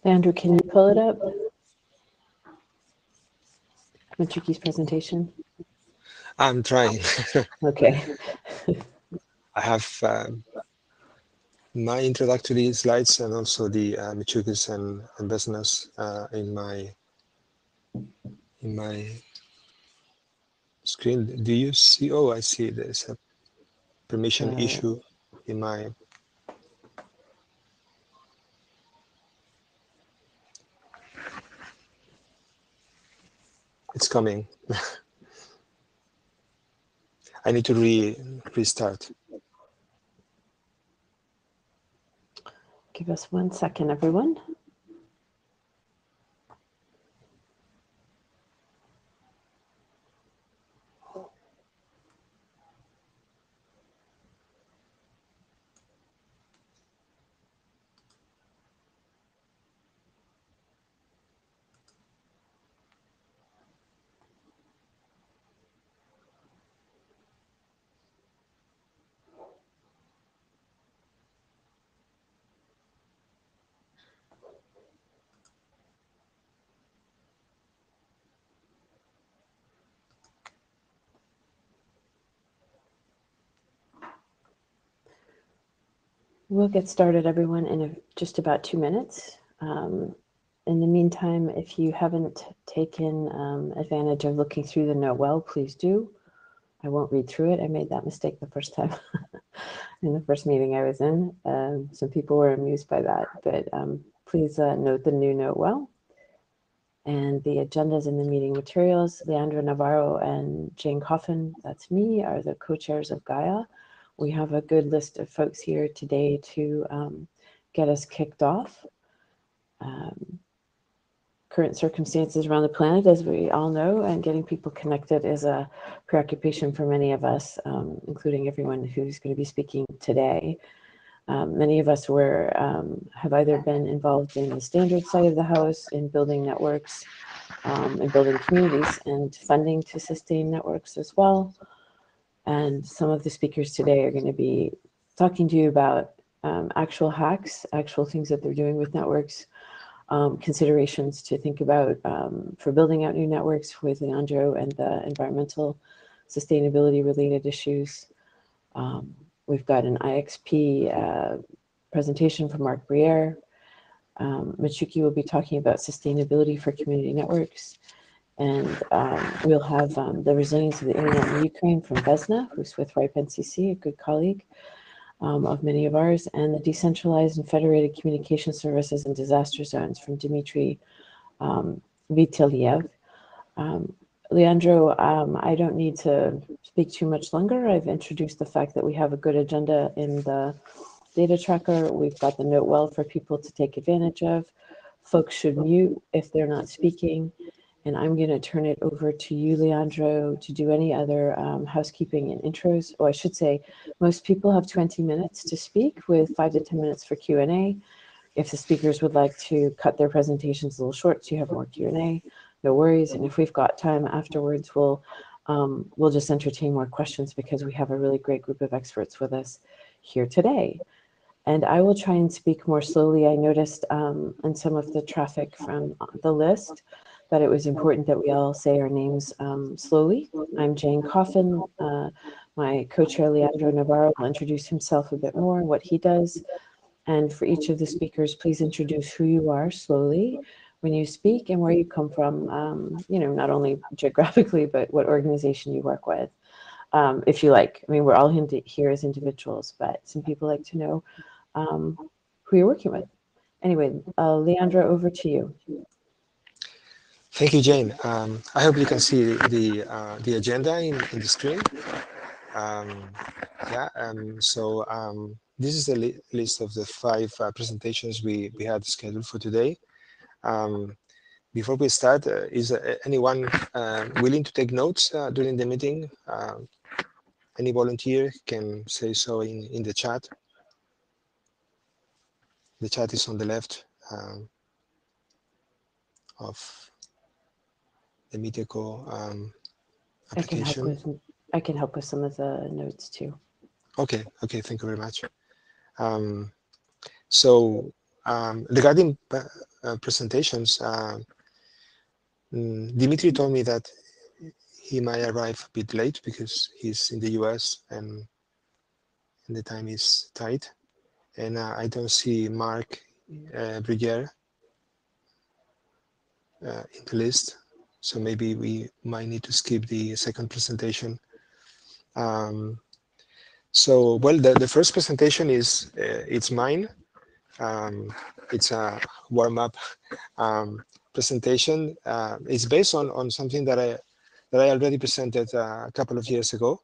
Andrew, can you pull it up? Machuki's presentation. I'm trying. Okay. I have my introductory slides and also the Machuki's and business in my screen. Do you see? Oh, I see. There's a permission issue in my. It's coming. I need to restart. Give us 1 second, everyone. We'll get started, everyone, in just about 2 minutes. In the meantime, if you haven't taken advantage of looking through the note well, please do. I won't read through it. I made that mistake the first time in the first meeting I was in. Some people were amused by that, but please note the new note well. And the agendas in the meeting materials, Leandro Navarro and Jane Coffin, that's me, are the co-chairs of Gaia. We have a good list of folks here today to get us kicked off. Current circumstances around the planet, as we all know, and getting people connected is a preoccupation for many of us, including everyone who's going to be speaking today. Many of us have either been involved in the standard side of the house, in building networks, and building communities, and funding to sustain networks as well. And some of the speakers today are going to be talking to you about actual hacks, actual things that they're doing with networks, considerations to think about for building out new networks with Leandro and the environmental sustainability related issues. We've got an IXP presentation from Mark Briere. Machuki will be talking about sustainability for community networks. And we'll have the resilience of the internet in Ukraine from Vesna, who's with RIPE NCC, a good colleague of many of ours, and the decentralized and federated communication services in disaster zones from Dmitry Vitiliev. Leandro, I don't need to speak too much longer. I've introduced the fact that we have a good agenda in the data tracker. We've got the note well for people to take advantage of. Folks should mute if they're not speaking. And I'm going to turn it over to you, Leandro, to do any other housekeeping and intros. Oh, I should say, most people have 20 minutes to speak with 5 to 10 minutes for Q&A. If the speakers would like to cut their presentations a little short so you have more Q&A, no worries. And if we've got time afterwards, we'll just entertain more questions because we have a really great group of experts with us here today. And I will try and speak more slowly. I noticed in some of the traffic from the list that it was important that we all say our names slowly. I'm Jane Coffin. My co-chair, Leandro Navarro, will introduce himself a bit more, what he does. And for each of the speakers, please introduce who you are slowly when you speak and where you come from, not only geographically, but what organization you work with, if you like. I mean, we're all here as individuals, but some people like to know who you're working with. Anyway, Leandro, over to you. Thank you, Jane. I hope you can see the agenda in the screen. This is the list of the 5 presentations we had scheduled for today. Before we start, is anyone willing to take notes during the meeting? Any volunteer can say so in the chat. The chat is on the left of the Meeteco application. I can help with some of the notes too. Okay, thank you very much. Regarding presentations. Dimitri told me that he might arrive a bit late because he's in the US and the time is tight. And I don't see Mark Brugger in the list. So maybe we might need to skip the second presentation. So, well, the first presentation is it's mine. It's a warm-up presentation. It's based on something that I already presented a couple of years ago,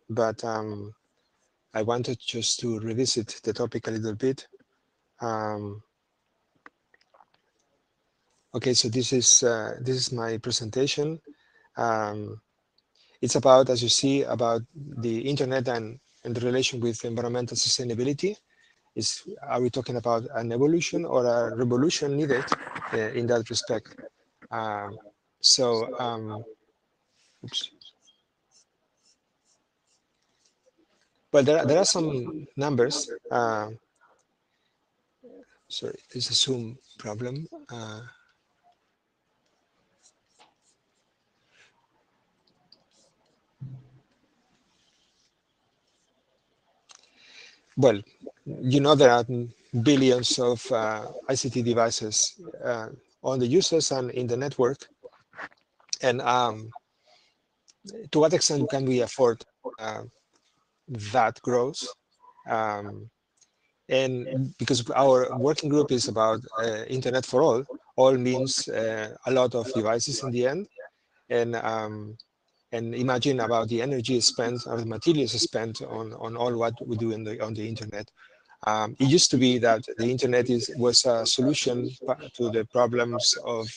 but I wanted just to revisit the topic a little bit. Okay, so this is my presentation. It's about, as you see, about the internet and the relation with environmental sustainability. Are we talking about an evolution or a revolution needed in that respect? Oops. Well, there are some numbers. Sorry, there's a Zoom problem. Well, you know, there are billions of ICT devices on the users and in the network. And to what extent can we afford that growth? And because our working group is about internet for all means a lot of devices in the end. And imagine about the energy spent or the materials spent on all what we do on the internet. It used to be that the internet was a solution to the problems of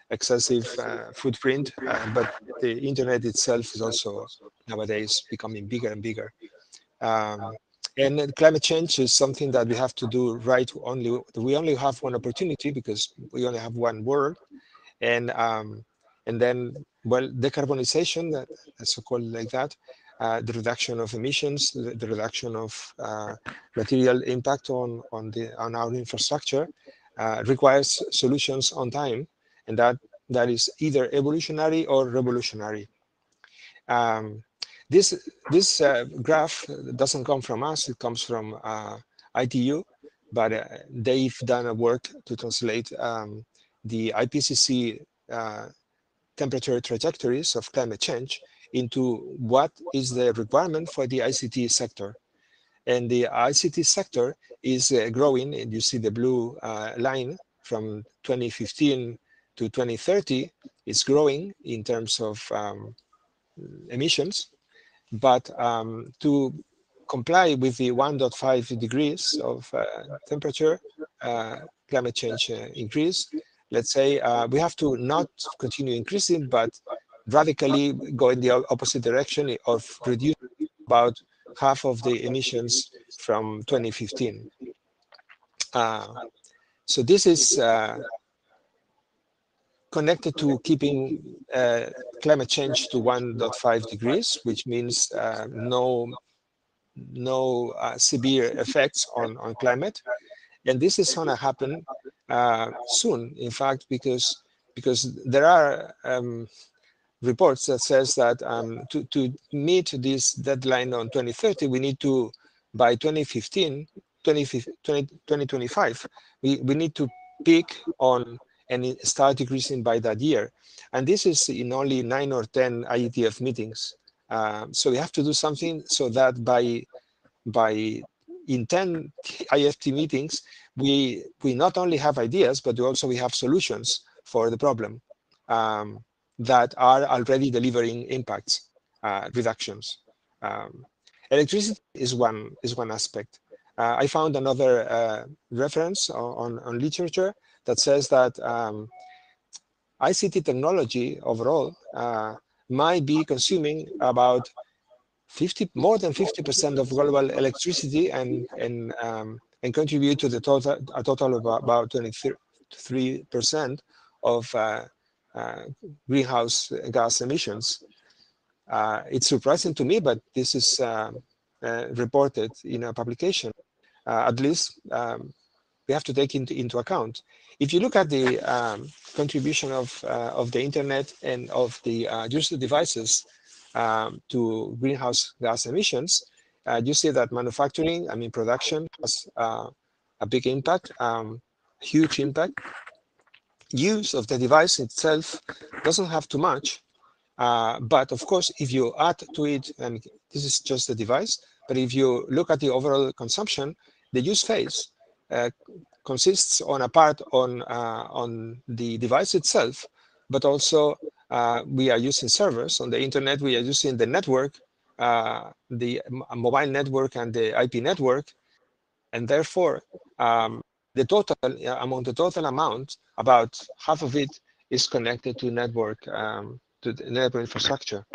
excessive footprint, but the internet itself is also nowadays becoming bigger and bigger. And climate change is something that we have to do right. We only have one opportunity because we only have one world, and then, well, decarbonization, that's so-called like that, the reduction of emissions, the reduction of material impact on our infrastructure requires solutions on time, and that is either evolutionary or revolutionary. This graph doesn't come from us, it comes from ITU, but they've done a work to translate the IPCC temperature trajectories of climate change into what is the requirement for the ICT sector. And the ICT sector is growing, and you see the blue line from 2015 to 2030, it's growing in terms of emissions. But to comply with the 1.5 degrees of temperature climate change increase, let's say we have to not continue increasing, but radically go in the opposite direction of reducing about half of the emissions from 2015. So this is connected to keeping climate change to 1.5 degrees, which means no severe effects on climate. And this is going to happen soon, in fact, because there are reports that says that to meet this deadline on 2030, we need to, by 2025, we need to peak on and start decreasing by that year. And this is in only 9 or 10 IETF meetings. So we have to do something so that by in 10 IFT meetings, we not only have ideas, but also we have solutions for the problem that are already delivering impacts, reductions. Electricity is one aspect. I found another reference on literature that says that ICT technology overall might be consuming about more than 50% of global electricity and contribute to the total of about 23% of greenhouse gas emissions. It's surprising to me, but this is reported in a publication. At least we have to take into account. If you look at the contribution of the internet and of the user devices to greenhouse gas emissions, you see that manufacturing, I mean production, has a big impact, huge impact. Use of the device itself doesn't have too much, but of course, if you add to it, and this is just the device, but if you look at the overall consumption, the use phase consists on a part on the device itself, but also we are using servers on the internet, we are using the network, the mobile network and the IP network, and therefore the total among the total amount, about half of it is connected to network to the network infrastructure.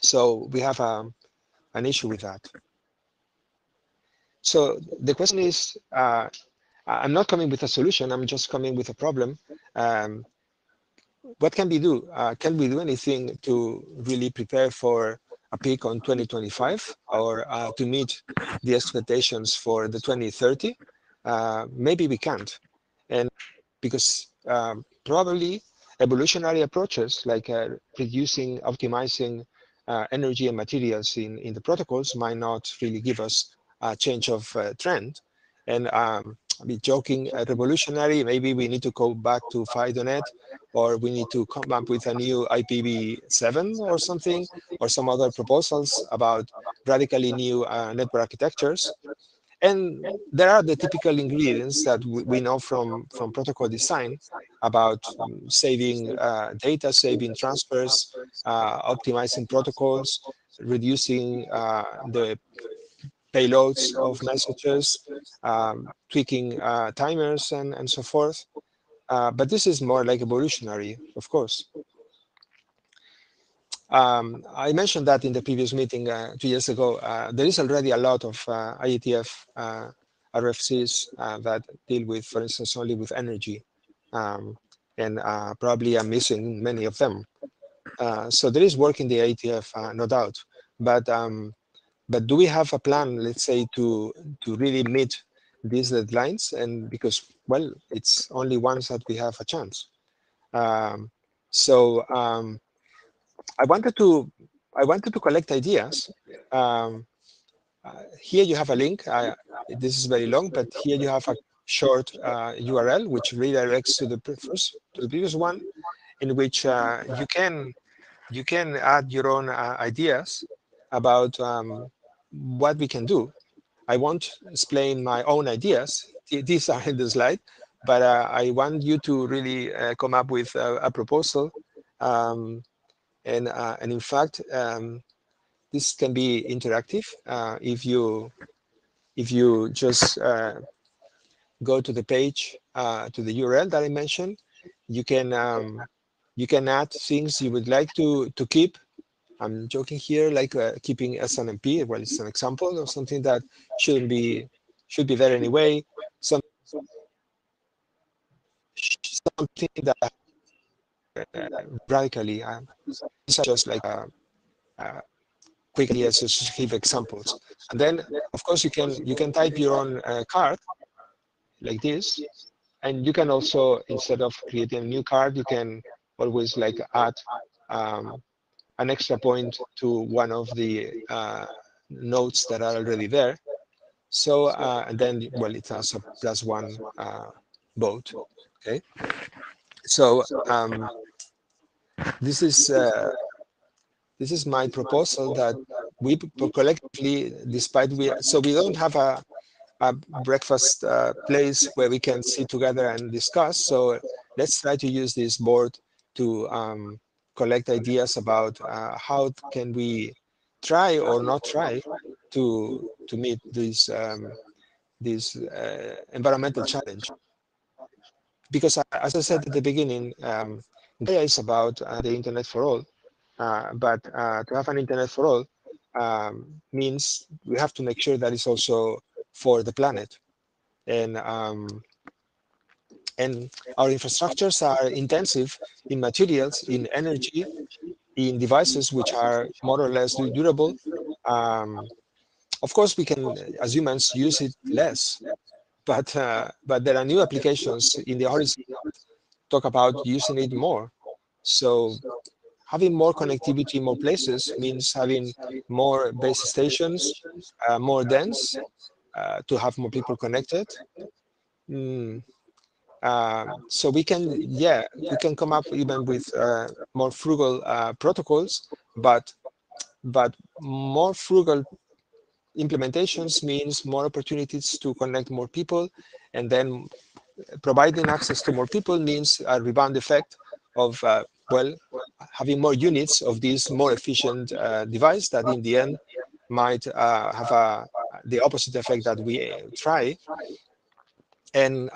So we have an issue with that. So the question is, I'm not coming with a solution, I'm just coming with a problem. What can we do? Can we do anything to really prepare for a peak on 2025 or to meet the expectations for the 2030? Maybe we can't. And because probably evolutionary approaches like reducing, optimizing energy and materials in the protocols might not really give us a change of trend. And I'll be joking, revolutionary, maybe we need to go back to FidoNet, or we need to come up with a new IPv7 or something, or some other proposals about radically new network architectures. And there are the typical ingredients that we know from protocol design about saving data, saving transfers, optimizing protocols, reducing the payloads of messages, tweaking timers and so forth. But this is more like evolutionary, of course. I mentioned that in the previous meeting 2 years ago. There is already a lot of IETF RFCs that deal with, for instance, only with energy. And probably I'm missing many of them. So there is work in the IETF, no doubt. But do we have a plan, let's say, to really meet these deadlines? And because, well, it's only once that we have a chance. I wanted to collect ideas. Here you have a link. This is very long, but here you have a short URL which redirects to the previous one, in which you can add your own ideas about what we can do. I won't explain my own ideas. These are in the slide, but I want you to really come up with a proposal. And in fact, this can be interactive. If you just go to the page, to the URL that I mentioned, you can add things you would like to keep. I'm joking here, like keeping SNMP. Well, it's an example of something that should be there anyway. Something that radically, these are just like quick ideas to give examples. And then, of course, you can type your own card like this, and you can also, instead of creating a new card, you can always like add an extra point to one of the notes that are already there. So, and then, well, it has a +1 vote. Okay. So this is my proposal, that we collectively, despite we don't have a breakfast place where we can sit together and discuss. So let's try to use this board to collect ideas about how can we try or not try to meet this environmental challenge. Because as I said at the beginning, Gaia is about the internet for all, but to have an internet for all means we have to make sure that it's also for the planet. And our infrastructures are intensive in materials, in energy, in devices which are more or less durable. Of course, we can, as humans, use it less, but there are new applications in the horizon talk about using it more. So having more connectivity in more places means having more base stations, more dense, to have more people connected. So we can, we can come up even with more frugal protocols, but more frugal implementations means more opportunities to connect more people, and then providing access to more people means a rebound effect of well, having more units of this more efficient device that in the end might have the opposite effect that we try. And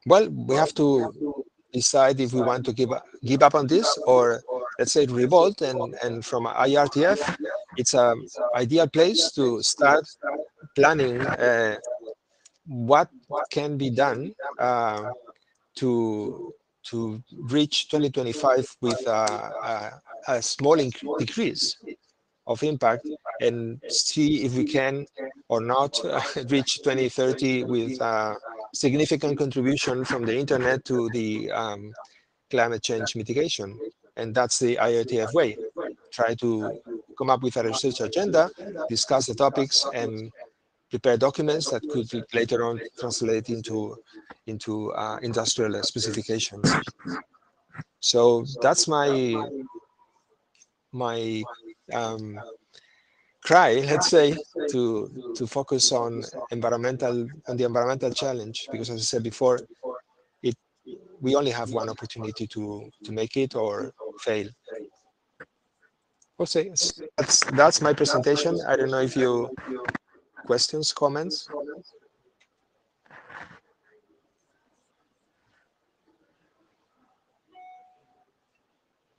well, we have to decide if we want to give up on this, or let's say revolt. And from IETF, it's an ideal place to start planning what can be done to reach 2025 with a small decrease of impact, and see if we can or not reach 2030 with significant contribution from the internet to the climate change mitigation. And that's the IETF way. Try to come up with a research agenda, discuss the topics, and prepare documents that could later on translate into industrial specifications. So that's my cry, let's say, to focus on the environmental challenge, because as I said before, we only have one opportunity to make it or fail. Okay, that's my presentation. I don't know if you questions, comments.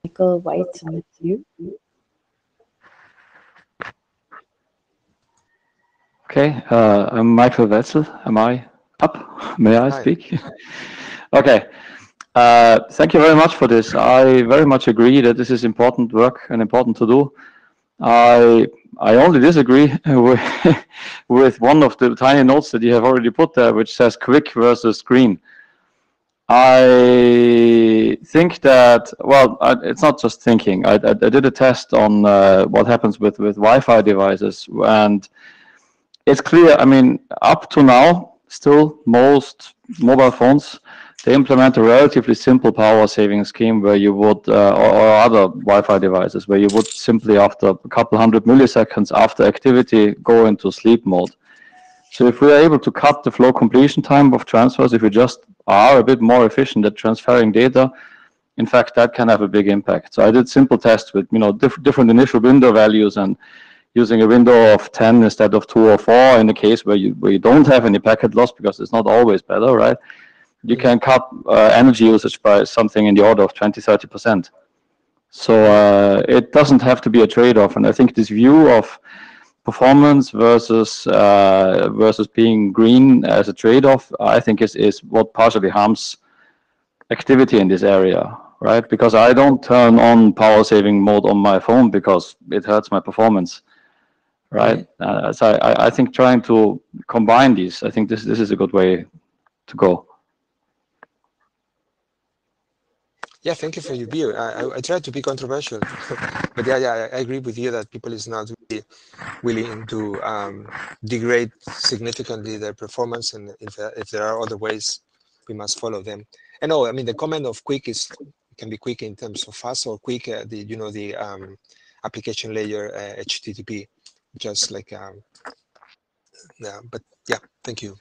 Michael White, and it's you. Okay, I'm Michael Wetzel. Am I up? May I speak? Okay. Thank you very much for this. I very much agree that this is important work and important to do. I only disagree with one of the tiny notes that you have already put there, which says quick versus green. I think that, well, it's not just thinking. I did a test on what happens with Wi-Fi devices, and it's clear. I mean, up to now, still most mobile phones, they implement a relatively simple power saving scheme where you would, or other Wi-Fi devices, where you would simply, after a couple hundred milliseconds after activity, go into sleep mode. So if we are able to cut the flow completion time of transfers, if we just are a bit more efficient at transferring data, in fact, that can have a big impact. So I did simple tests with, different initial window values, and using a window of 10 instead of 2 or 4 in the case where you don't have any packet loss, because it's not always better, right? You can cut energy usage by something in the order of 20–30%. So it doesn't have to be a trade-off. And I think this view of performance versus being green as a trade-off, I think is what partially harms activity in this area, right? Because I don't turn on power saving mode on my phone because it hurts my performance, right? So I think trying to combine these, I think this is a good way to go. Yeah, thank you for your view. I try to be controversial, but yeah, I agree with you that people is not really willing to degrade significantly their performance, and if there are other ways, we must follow them. And I mean, the comment of quick can be quick in terms of fast, or quick the application layer HTTP, just like yeah. But yeah, thank you.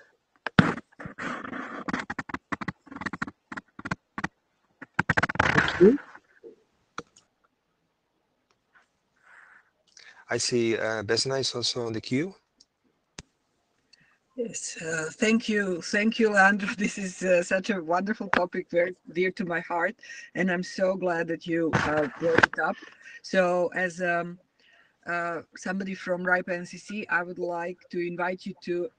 Thank you. I see Besna is also on the queue. Yes, thank you, Leandro. This is such a wonderful topic, very dear to my heart, and I'm so glad that you brought it up. So, as somebody from RIPE NCC, I would like to invite you to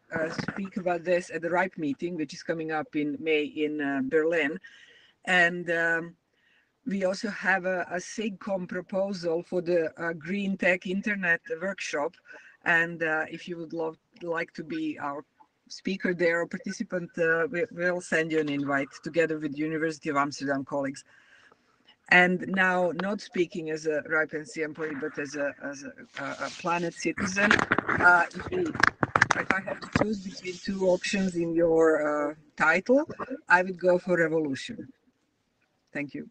speak about this at the RIPE meeting, which is coming up in May in Berlin, and we also have a SIGCOM proposal for the Green Tech Internet workshop. And if you would like to be our speaker there or participant, we'll send you an invite together with University of Amsterdam colleagues. And now, not speaking as a RIPE NC employee, but as a planet citizen, if I have to choose between two options in your title, I would go for revolution. Thank you.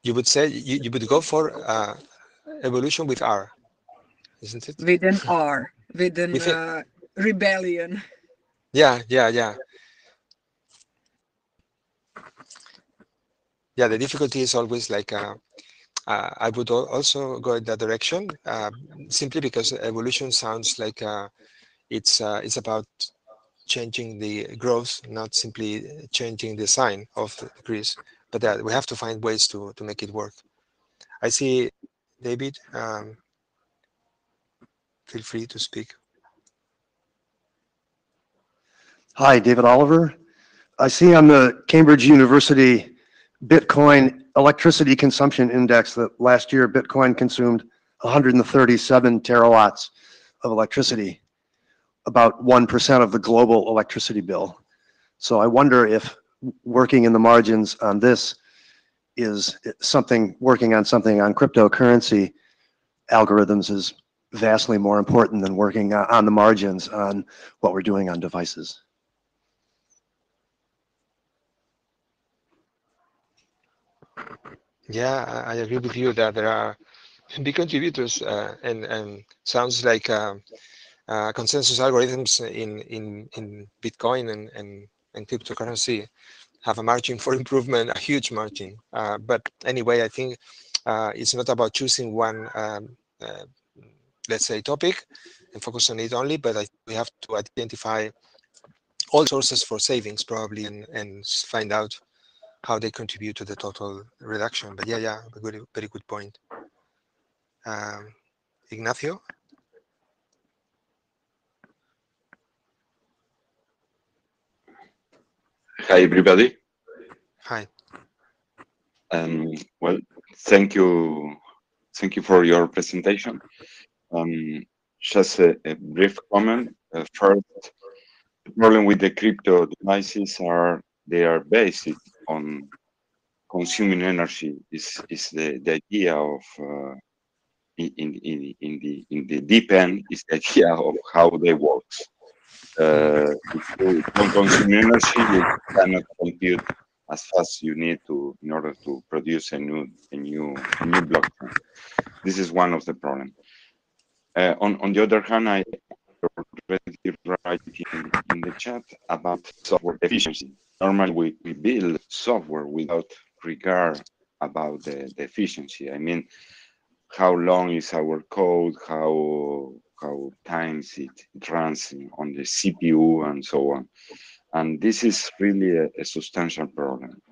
You would say you would go for evolution with R, isn't it? With an R, with an rebellion. Yeah. Yeah, the difficulty is always like I would also go in that direction, simply because evolution sounds like it's about changing the growth, not simply changing the sign of the decrease, but that we have to find ways to make it work. I see David. Feel free to speak. Hi, David Oliver. I see on the Cambridge University Bitcoin electricity consumption index that last year Bitcoin consumed 137 terawatts of electricity, about 1% of the global electricity bill. So I wonder if working in the margins on this is working on something on cryptocurrency algorithms is vastly more important than working on the margins on what we're doing on devices. Yeah, I agree with you that there are big contributors, and sounds like consensus algorithms in Bitcoin and cryptocurrency have a margin for improvement, a huge margin. But anyway, I think it's not about choosing one, let's say, topic and focus on it only, but we have to identify all sources for savings probably and find out how they contribute to the total reduction. But yeah, very good point. Ignacio? Hi, everybody. Hi. Well, thank you for your presentation. Just a brief comment. First, the problem with the crypto devices they are based on consuming energy. Is the idea of in the deep end is the idea of how they work. If you don't consume energy, you cannot compute as fast as you need to in order to produce a new blockchain. This is one of the problems. On the other hand, I already writing in the chat about software efficiency. Normally, we build software without regard about the efficiency. I mean, how long is our code, how times it runs on the CPU and so on. And this is really a substantial problem.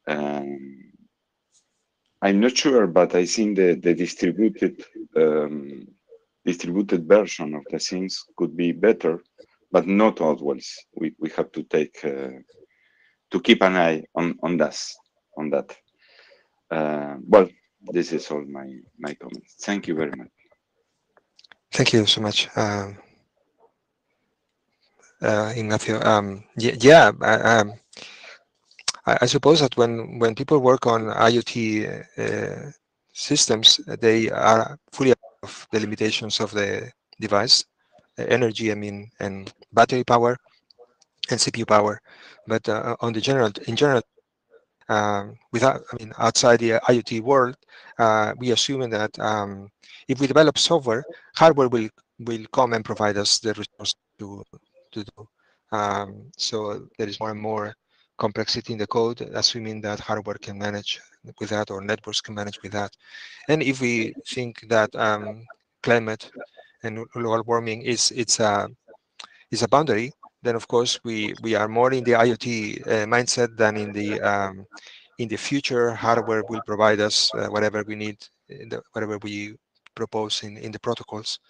I'm not sure, but I think the distributed version of the things could be better, but not always. We have to take to keep an eye on that. Well, this is all my comments. Thank you very much. Thank you so much, Ignacio. I suppose that when people work on IoT systems, they are fully aware of the limitations of the device, energy, I mean, and battery power and CPU power. But in general, outside the IoT world, we assume that if we develop software, hardware will come and provide us the resource to do. So there is more and more complexity in the code, assuming that hardware can manage with that or networks can manage with that. And if we think that climate and global warming is a boundary, then of course we are more in the IoT mindset than in the future. Hardware will provide us whatever we need, whatever we propose in the protocols.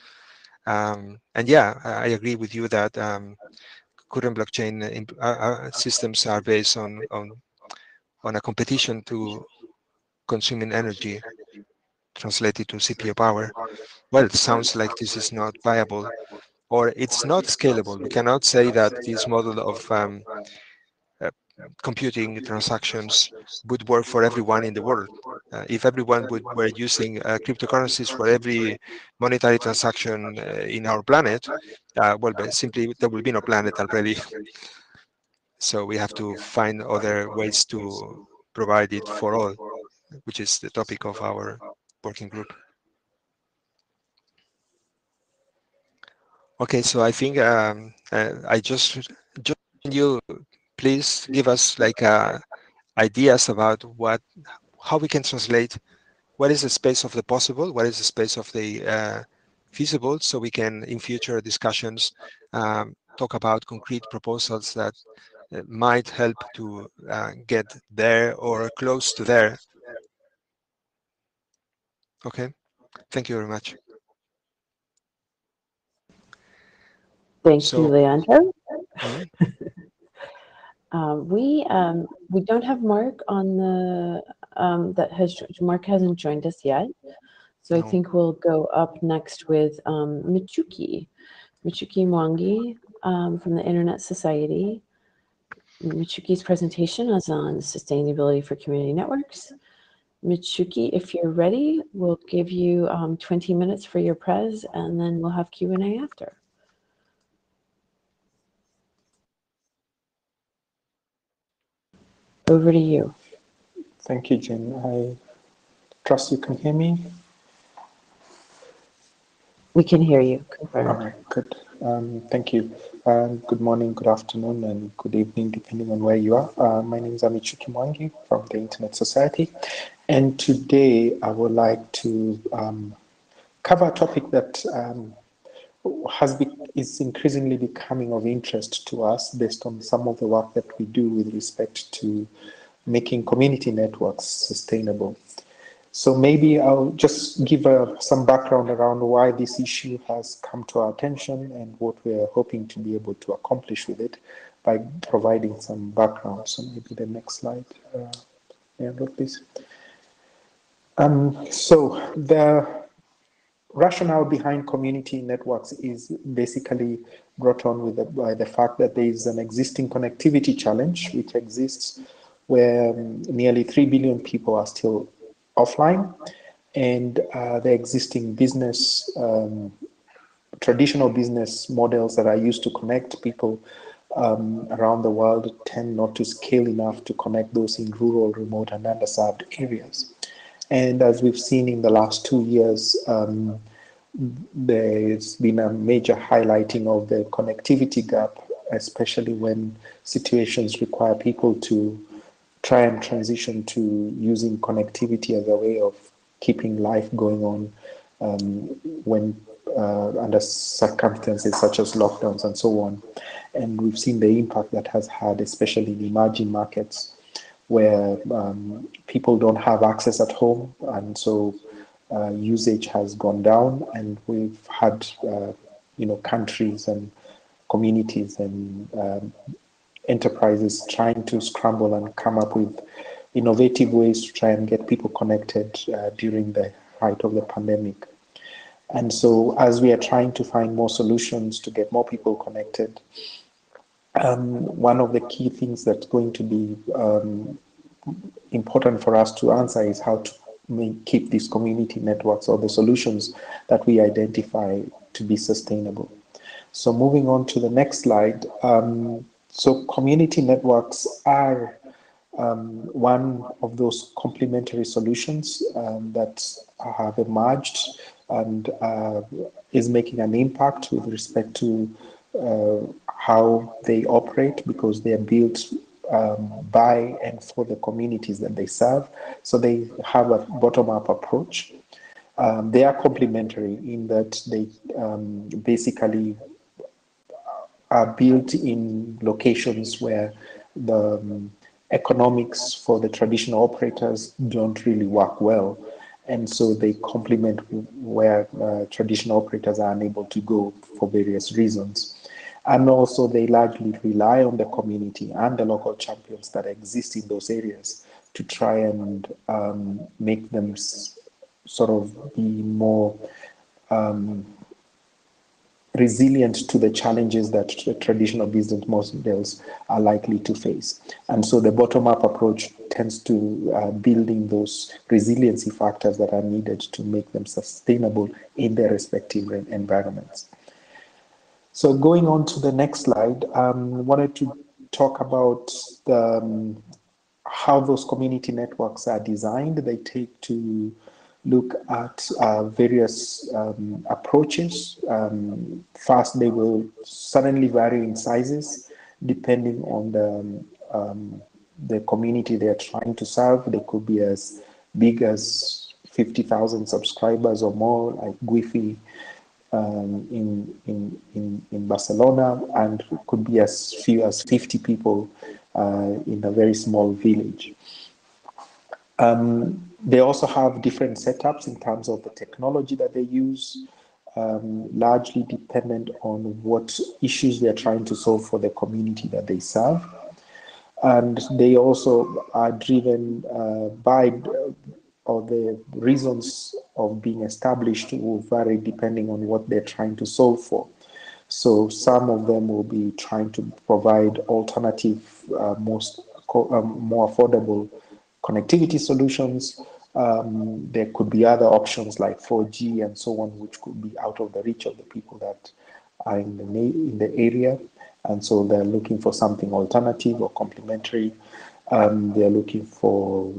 And yeah, I agree with you that current blockchain systems are based on a competition to consuming energy translated to CPU power, well, it sounds like this is not viable, or it's not scalable. We cannot say that this model of computing transactions would work for everyone in the world. If everyone were using cryptocurrencies for every monetary transaction in our planet, well, simply there will be no planet already. So we have to find other ways to provide it for all, which is the topic of our working group. Okay, so I think I just you please give us like ideas about how we can translate what is the space of the possible, what is the space of the feasible, so we can in future discussions talk about concrete proposals that might help to get there or close to there. Okay, thank you very much. Thank you, Leandro. Mm-hmm. We don't have Mark on the Mark hasn't joined us yet, so No. I think we'll go up next with Michuki Mwangi from the Internet Society. Michuki's presentation is on sustainability for community networks. Michuki, if you're ready, we'll give you 20 minutes for your prez, and then we'll have Q&A after. Over to you. Thank you, Jen. I trust you can hear me. We can hear you. Confirmed. All right, good. Thank you. Good morning, good afternoon, and good evening, depending on where you are. My name is Michuki Mwangi from the Internet Society, and today I would like to cover a topic that is increasingly becoming of interest to us based on some of the work that we do with respect to making community networks sustainable. So maybe I'll just give some background around why this issue has come to our attention and what we're hoping to be able to accomplish with it by providing some background. So maybe the next slide. Yeah, look this. So the rationale behind community networks is basically brought on by the fact that there is an existing connectivity challenge which exists where nearly 3 billion people are still offline, and the existing business, traditional business models that are used to connect people around the world tend not to scale enough to connect those in rural, remote, and underserved areas. And as we've seen in the last 2 years, there's been a major highlighting of the connectivity gap, especially when situations require people to try and transition to using connectivity as a way of keeping life going on when under circumstances such as lockdowns and so on. And we've seen the impact that has had, especially in emerging markets where people don't have access at home, and so usage has gone down, and we've had countries and communities and enterprises trying to scramble and come up with innovative ways to try and get people connected during the height of the pandemic. And so as we are trying to find more solutions to get more people connected, one of the key things that's going to be important for us to answer is how to keep these community networks or the solutions that we identify to be sustainable. So moving on to the next slide. So community networks are one of those complementary solutions that have emerged and is making an impact with respect to how they operate, because they are built by and for the communities that they serve. So they have a bottom-up approach. They are complementary in that they basically are built in locations where the economics for the traditional operators don't really work well. And so they complement where traditional operators are unable to go for various reasons. And also they largely rely on the community and the local champions that exist in those areas to try and make them sort of be more resilient to the challenges that traditional business models are likely to face. And so the bottom-up approach tends to building those resiliency factors that are needed to make them sustainable in their respective environments. So going on to the next slide, wanted to talk about how those community networks are designed. They take to look at various approaches. First, they will suddenly vary in sizes depending on the community they're trying to serve. They could be as big as 50,000 subscribers or more, like Guifi in Barcelona, and could be as few as 50 people in a very small village. They also have different setups in terms of the technology that they use, largely dependent on what issues they're trying to solve for the community that they serve. And they also are driven by, or the reasons of being established will vary depending on what they're trying to solve for. So some of them will be trying to provide alternative, more affordable connectivity solutions. There could be other options like 4G and so on, which could be out of the reach of the people that are in the area. And so they're looking for something alternative or complementary. They're looking for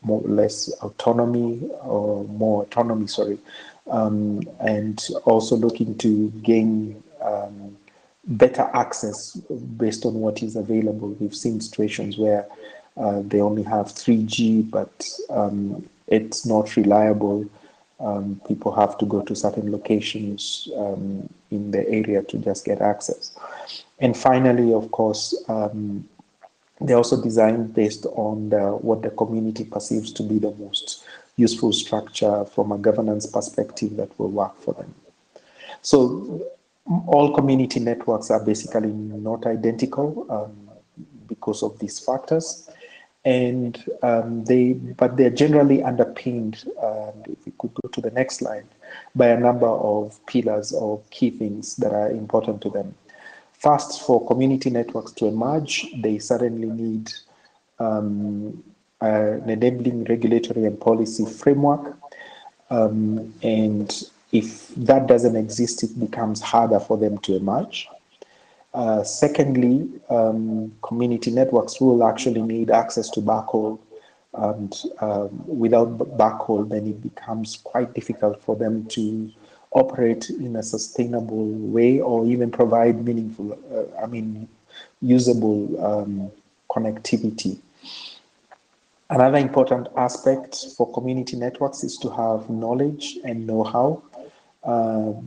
more or less autonomy, or more autonomy, sorry. And also looking to gain better access based on what is available. We've seen situations where they only have 3G, but it's not reliable. People have to go to certain locations in the area to just get access. And finally, of course, they're also designed based on what the community perceives to be the most useful structure from a governance perspective that will work for them. So all community networks are basically not identical because of these factors. And but they're generally underpinned, if we could go to the next slide, by a number of pillars or key things that are important to them. First, for community networks to emerge, they certainly need an enabling regulatory and policy framework. And if that doesn't exist, it becomes harder for them to emerge. Secondly, community networks will actually need access to backhaul, and without backhaul, then it becomes quite difficult for them to operate in a sustainable way or even provide meaningful, usable connectivity. Another important aspect for community networks is to have knowledge and know-how.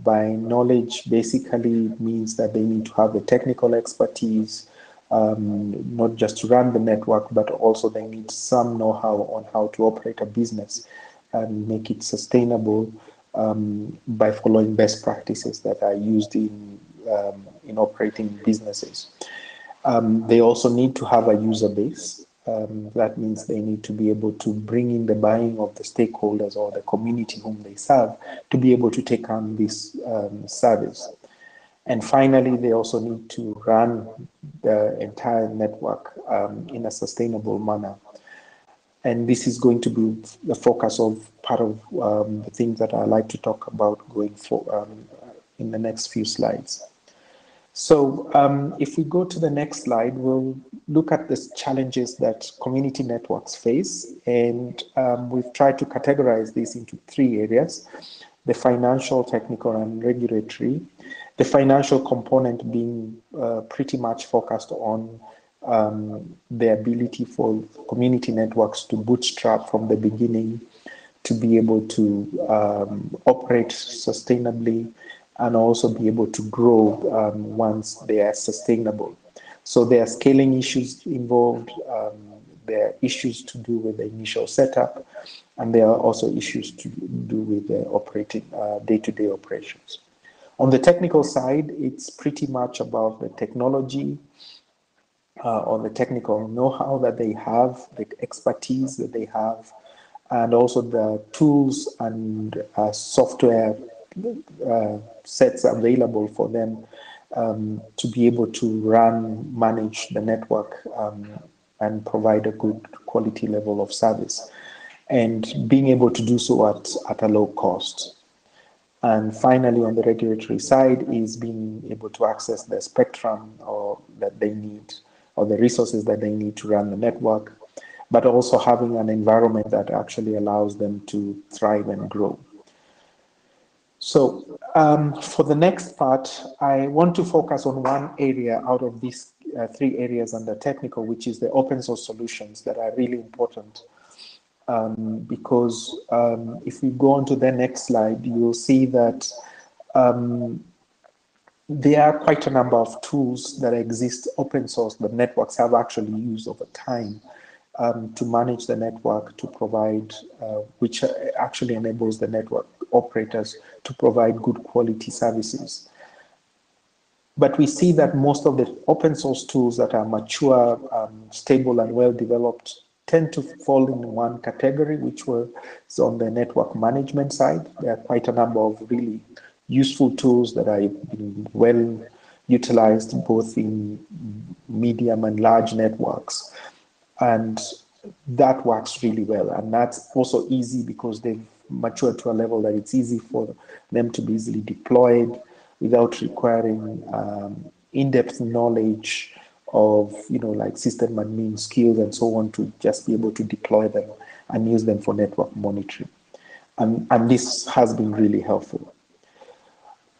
By knowledge basically means that they need to have the technical expertise, not just to run the network, but also they need some know-how on how to operate a business and make it sustainable by following best practices that are used in operating businesses. They also need to have a user base. That means they need to be able to bring in the buying of the stakeholders or the community whom they serve to be able to take on this service. And finally, they also need to run the entire network in a sustainable manner. And this is going to be the focus of part of the things that I like to talk about going for in the next few slides. So if we go to the next slide, we'll look at the challenges that community networks face. And we've tried to categorize this into three areas: the financial, technical, and regulatory. The financial component being pretty much focused on the ability for community networks to bootstrap from the beginning, to be able to operate sustainably, and also be able to grow once they are sustainable. So there are scaling issues involved, there are issues to do with the initial setup, and there are also issues to do with the operating day-to-day operations. On the technical side, it's pretty much about the technology, or the technical know-how that they have, the expertise that they have, and also the tools and software sets available for them to be able to run, manage the network, and provide a good quality level of service, and being able to do so at a low cost. And finally, on the regulatory side, is being able to access the spectrum that they need, or the resources that they need to run the network, but also having an environment that actually allows them to thrive and grow. So for the next part, I want to focus on one area out of these three areas under technical, which is the open source solutions that are really important. Because if we go on to the next slide, you will see that there are quite a number of tools that exist open source that networks have actually used over time to manage the network, to provide, which actually enables the network operators to provide good quality services. But we see that most of the open source tools that are mature, stable, and well developed tend to fall in one category, which was on the network management side. There are quite a number of really useful tools that are well utilized both in medium and large networks. And that works really well. And that's also easy because they've matured to a level that it's easy for them to be easily deployed without requiring in-depth knowledge of, like system admin skills and so on, to just be able to deploy them and use them for network monitoring. And this has been really helpful.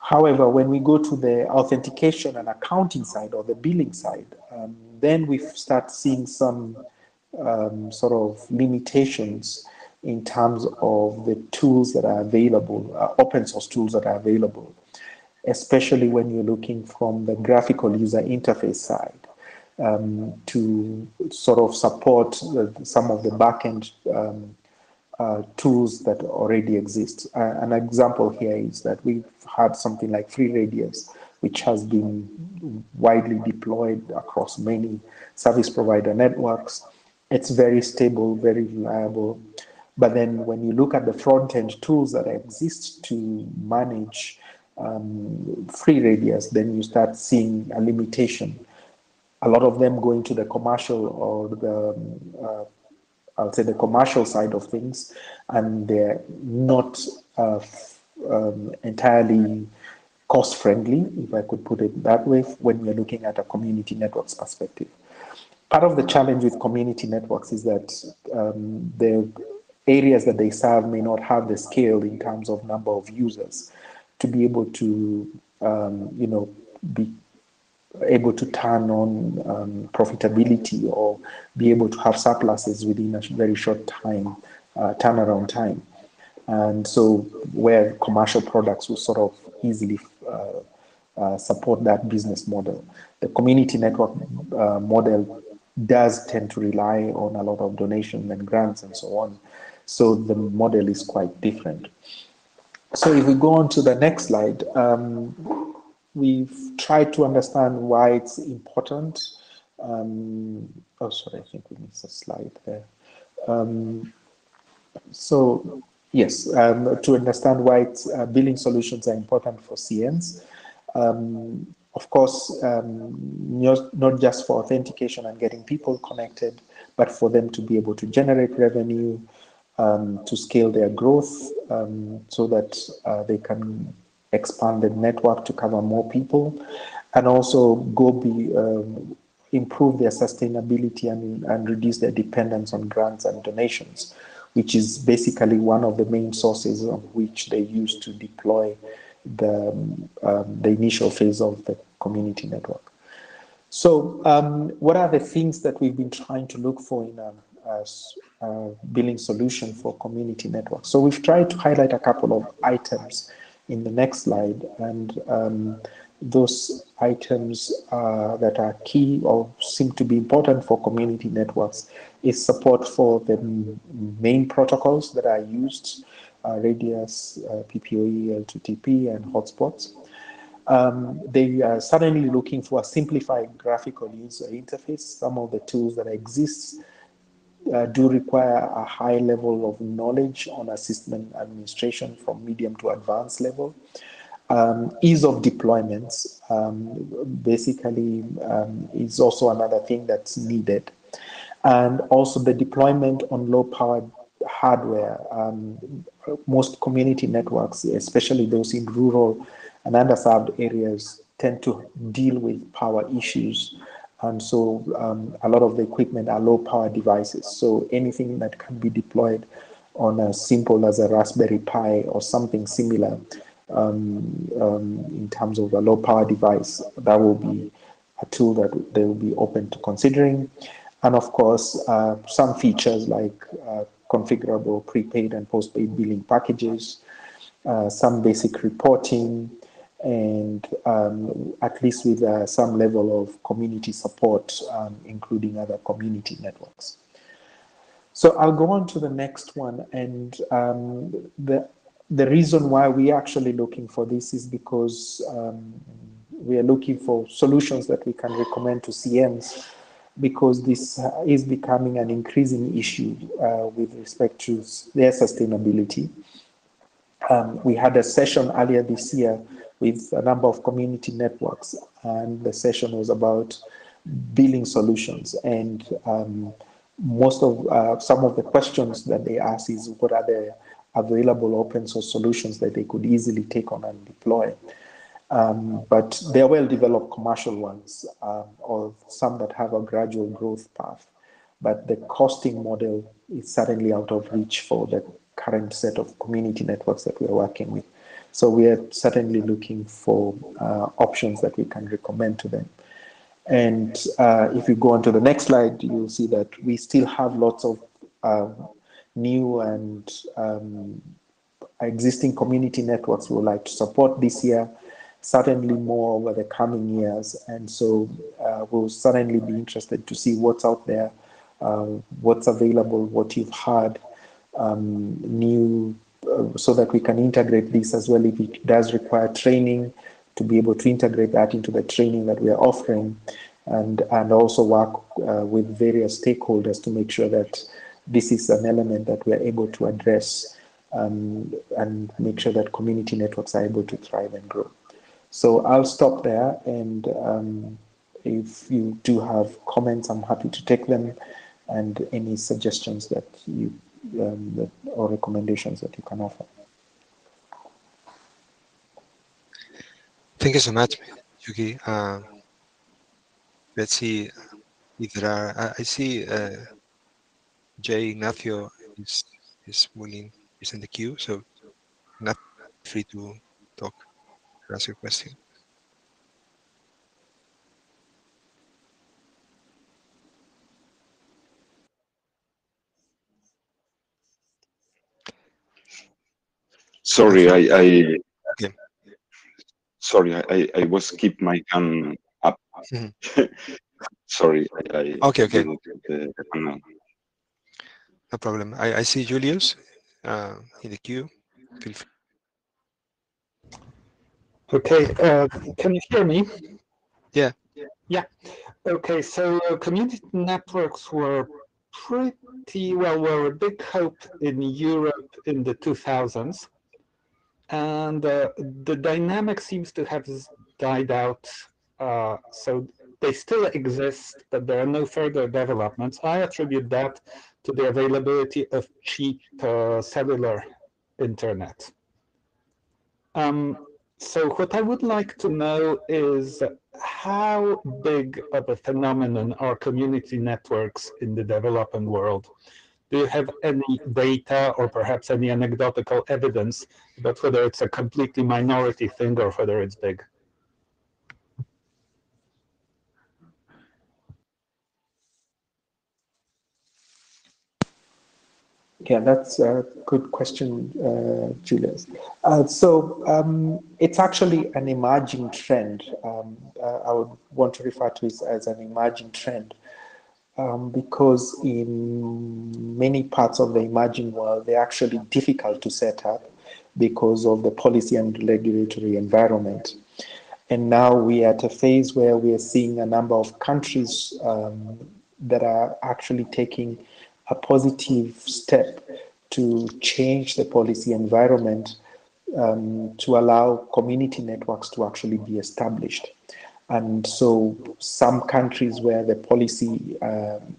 However, when we go to the authentication and accounting side, or the billing side, then we start seeing some sort of limitations in terms of the tools that are available, open source tools that are available, especially when you're looking from the graphical user interface side, to sort of support some of the backend tools that already exist. An example here is that we've had something like FreeRadius, which has been widely deployed across many service provider networks. It's very stable, very reliable. But then when you look at the front-end tools that exist to manage FreeRadius, then you start seeing a limitation. A lot of them going to the commercial, or the I'll say the commercial side of things, and they're not entirely cost-friendly, if I could put it that way, when we're looking at a community networks perspective. Part of the challenge with community networks is that the areas that they serve may not have the scale in terms of number of users to be able to, be able to turn on profitability, or be able to have surpluses within a very short time, turnaround time. And so where commercial products will sort of easily support that business model. The community network model does tend to rely on a lot of donations and grants and so on. So the model is quite different. So if we go on to the next slide, we've tried to understand why it's important. Oh, sorry, I think we missed a slide there. So yes, to understand why billing solutions are important for CNs. Of course, not just for authentication and getting people connected, but for them to be able to generate revenue, to scale their growth, so that they can expand the network to cover more people, and also improve their sustainability and reduce their dependence on grants and donations, which is basically one of the main sources of which they use to deploy the initial phase of the community network. So what are the things that we've been trying to look for in a billing solution for community networks? So we've tried to highlight a couple of items in the next slide, and those items that are key or seem to be important for community networks is support for the main protocols that are used, Radius, PPOE, L2TP, and hotspots. They are suddenly looking for a simplified graphical user interface. Some of the tools that exist do require a high level of knowledge on a system administration from medium to advanced level. Ease of deployments basically is also another thing that's needed. And also the deployment on low-powered hardware. Most community networks, especially those in rural and underserved areas, tend to deal with power issues. And so a lot of the equipment are low-power devices. So anything that can be deployed on as simple as a Raspberry Pi or something similar in terms of a low-power device, that will be a tool that they will be open to considering. And of course, some features like configurable prepaid and postpaid billing packages, some basic reporting, and at least with some level of community support, including other community networks. So I'll go on to the next one. And the reason why we're actually looking for this is because we are looking for solutions that we can recommend to CMs, because this is becoming an increasing issue with respect to their sustainability. We had a session earlier this year with a number of community networks, and the session was about billing solutions. And most of some of the questions that they asked is, what are the available open source solutions that they could easily take on and deploy? But there are well-developed commercial ones, or some that have a gradual growth path. But the costing model is certainly out of reach for the current set of community networks that we're working with. So we are certainly looking for options that we can recommend to them. And if you go on to the next slide, you'll see that we still have lots of new and existing community networks we would like to support this year, certainly more over the coming years. And so we'll certainly be interested to see what's out there, what's available, what you've heard, new, so that we can integrate this as well. If it does require training, to be able to integrate that into the training that we are offering, and also work with various stakeholders to make sure that this is an element that we are able to address, and make sure that community networks are able to thrive and grow. So I'll stop there, and if you do have comments, I'm happy to take them, and any suggestions that you or recommendations that you can offer. Thank you so much, Yuki. Let's see if there are. I see Jay Ignacio is willing, is in the queue, so not free to talk or ask your question. Sorry, okay. Sorry, I was keep my hand up. Mm-hmm. Sorry, okay. The panel. No problem. I see Julius in the queue. Feel free. Okay, can you hear me? Yeah. Yeah. Okay, so community networks were were a big hope in Europe in the 2000s. And the dynamic seems to have died out. So they still exist, but there are no further developments. I attribute that to the availability of cheap cellular internet. So what I would like to know is, how big of a phenomenon are community networks in the developing world? Do you have any data or perhaps any anecdotal evidence about whether it's a completely minority thing or whether it's big? Yeah, that's a good question, Julius. So it's actually an emerging trend. I would want to refer to it as an emerging trend, because in many parts of the emerging world, they're actually difficult to set up because of the policy and regulatory environment. And now we are at a phase where we are seeing a number of countries that are actually taking a positive step to change the policy environment to allow community networks to actually be established. And so some countries where the policy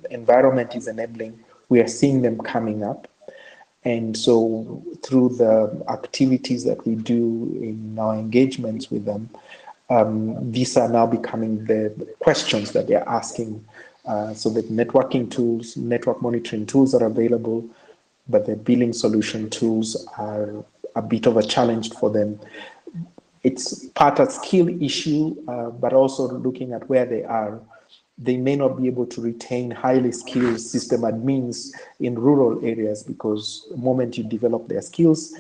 environment is enabling, we are seeing them coming up. And so through the activities that we do in our engagements with them, these are now becoming the questions that they're asking. So that networking tools, network monitoring tools are available, but the billing solution tools are a bit of a challenge for them. It's part a skill issue, but also looking at where they are. They may not be able to retain highly skilled system admins in rural areas, because the moment you develop their skills,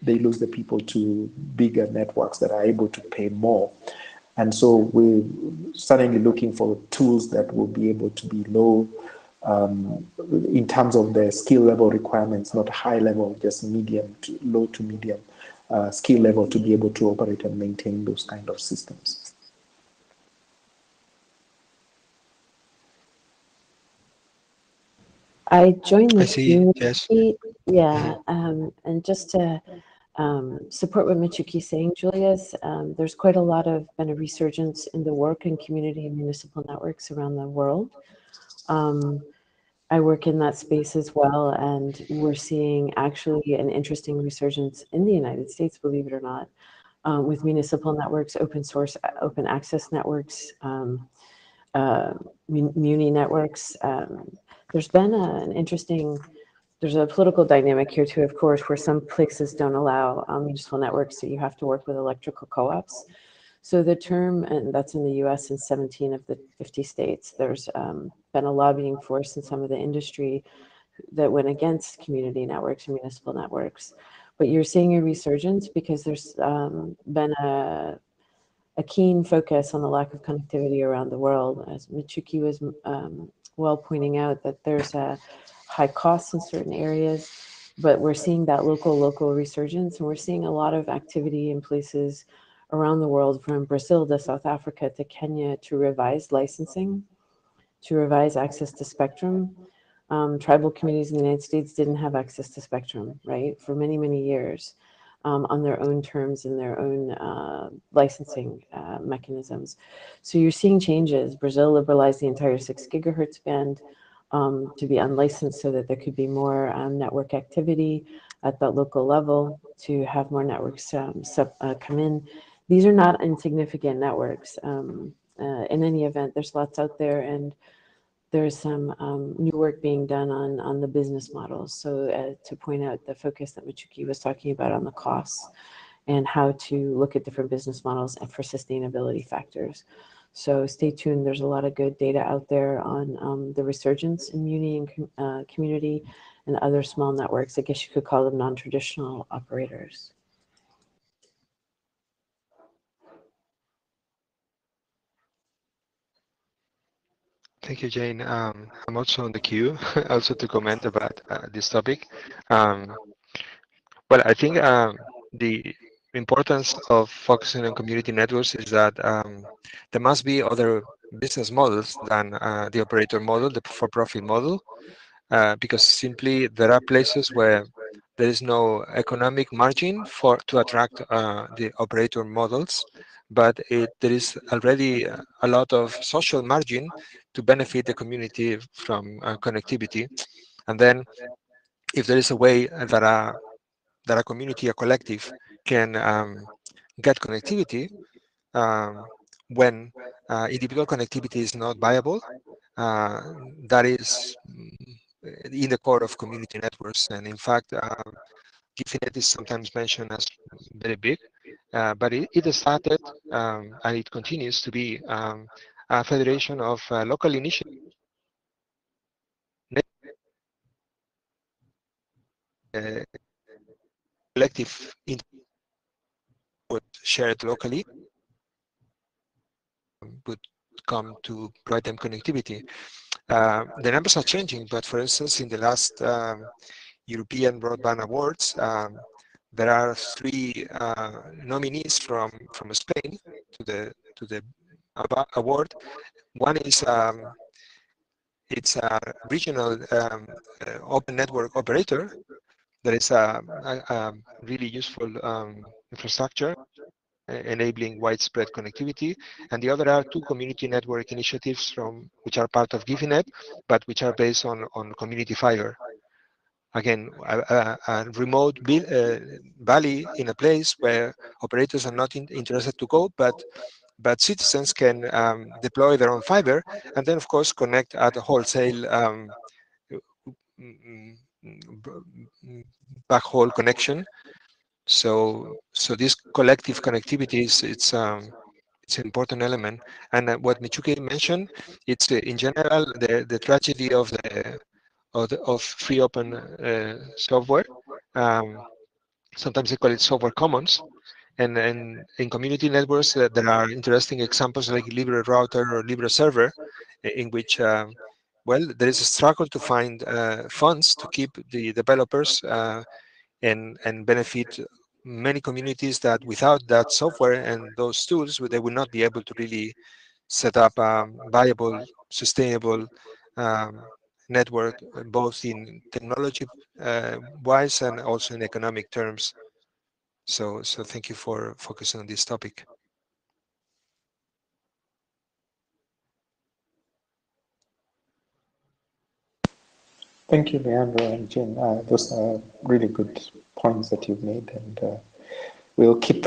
they lose the people to bigger networks that are able to pay more. And so we're suddenly looking for tools that will be able to be low in terms of the skill level requirements, not high level, just medium to low to medium skill level to be able to operate and maintain those kind of systems. I joined the I see, yes. Yeah, and just to support what Michuki's saying, Julius, there's quite a lot of been a resurgence in the work in community and municipal networks around the world. I work in that space as well, and we're seeing actually an interesting resurgence in the United States, believe it or not, with municipal networks, open source, open access networks, muni networks. There's been an interesting, there's a political dynamic here too, of course, where some places don't allow municipal networks, so you have to work with electrical co-ops. So the term, and that's in the US in 17 of the 50 states, there's been a lobbying force in some of the industry that went against community networks and municipal networks. But you're seeing a resurgence because there's been a keen focus on the lack of connectivity around the world, as Michuki was well pointing out, that there's a high costs in certain areas, but we're seeing that local resurgence, and we're seeing a lot of activity in places around the world, from Brazil to South Africa to Kenya, to revise licensing, to revise access to spectrum. Tribal communities in the United States didn't have access to spectrum, right, for many, many years. On their own terms and their own licensing mechanisms. So you're seeing changes. Brazil liberalized the entire 6 gigahertz band to be unlicensed, so that there could be more network activity at that local level, to have more networks come in. These are not insignificant networks. In any event, there's lots out there, and there's some new work being done on the business models. So to point out the focus that Michuki was talking about on the costs, and how to look at different business models and for sustainability factors. So stay tuned. There's a lot of good data out there on the resurgence in muni and community and other small networks. I guess you could call them non-traditional operators. Thank you, Jane. I'm also on the queue, also to comment about this topic. Well, I think the importance of focusing on community networks is that there must be other business models than the operator model, the for-profit model, because simply there are places where there is no economic margin to attract the operator models, but there is already a lot of social margin to benefit the community from connectivity. And then if there is a way that a community, a collective, can get connectivity when individual connectivity is not viable, that is in the core of community networks. And in fact, GIFINET is sometimes mentioned as very big, but it started and it continues to be a federation of local initiatives, collective shared locally would come to provide them connectivity. The numbers are changing, but for instance, in the last European Broadband Awards, there are 3 nominees from Spain to the award. One is it's a regional open network operator that is a really useful infrastructure enabling widespread connectivity, and the other are two community network initiatives which are part of GiveNet, but which are based on community fiber. Again, a remote valley in a place where operators are not interested to go, but citizens can deploy their own fiber, and then of course connect at a wholesale backhaul connection. So this collective connectivity it's an important element. And what Michuki mentioned, it's in general the tragedy of free open software. Sometimes they call it software commons. And in community networks, there are interesting examples like LibreRouter or LibreServer, in which well, there is a struggle to find funds to keep the developers and benefit many communities that without that software and those tools, they would not be able to really set up a viable, sustainable network, both in technology wise and also in economic terms. So thank you for focusing on this topic. Thank you, Leandro and Jim. Those are really good points that you've made, and we'll keep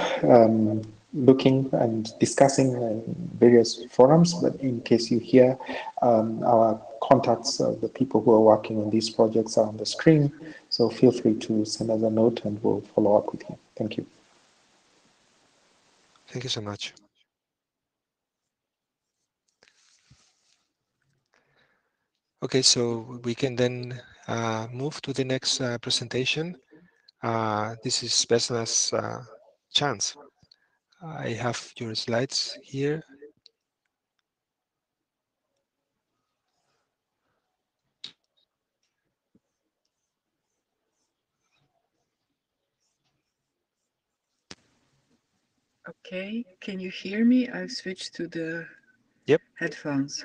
looking and discussing various forums. But in case you hear, our contacts of the people who are working on these projects are on the screen. So feel free to send us a note and we'll follow up with you. Thank you. Thank you so much. Okay, so we can then move to the next presentation. This is Vesna's chance. I have your slides here. Okay, can you hear me? I've switched to the headphones.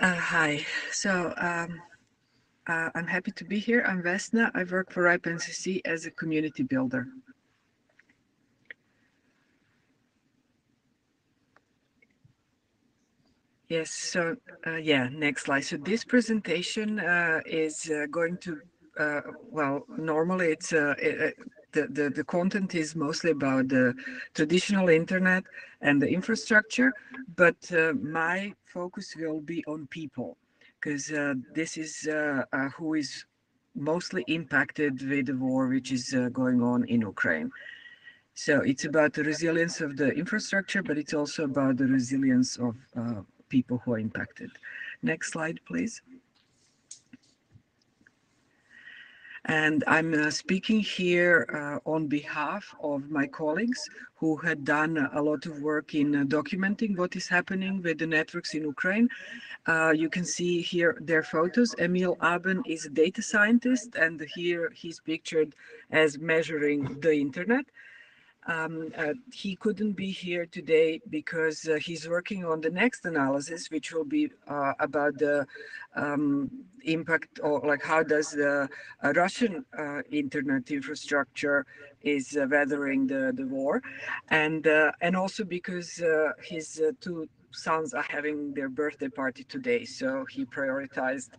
Hi, so I'm happy to be here. I'm Vesna. I work for RIPE NCC as a community builder. Yes, so yeah, next slide. So this presentation is going to, well, normally it's the content is mostly about the traditional internet and the infrastructure, but my focus will be on people, because this is who is mostly impacted with the war which is going on in Ukraine. So it's about the resilience of the infrastructure, but it's also about the resilience of people who are impacted. Next slide, please. And I'm speaking here on behalf of my colleagues who had done a lot of work in documenting what is happening with the networks in Ukraine. You can see here their photos. Emil Aben is a data scientist, and here he's pictured as measuring the internet. He couldn't be here today because he's working on the next analysis, which will be about the impact, or like how does the Russian internet infrastructure is weathering the war, and also because his two sons are having their birthday party today, so he prioritized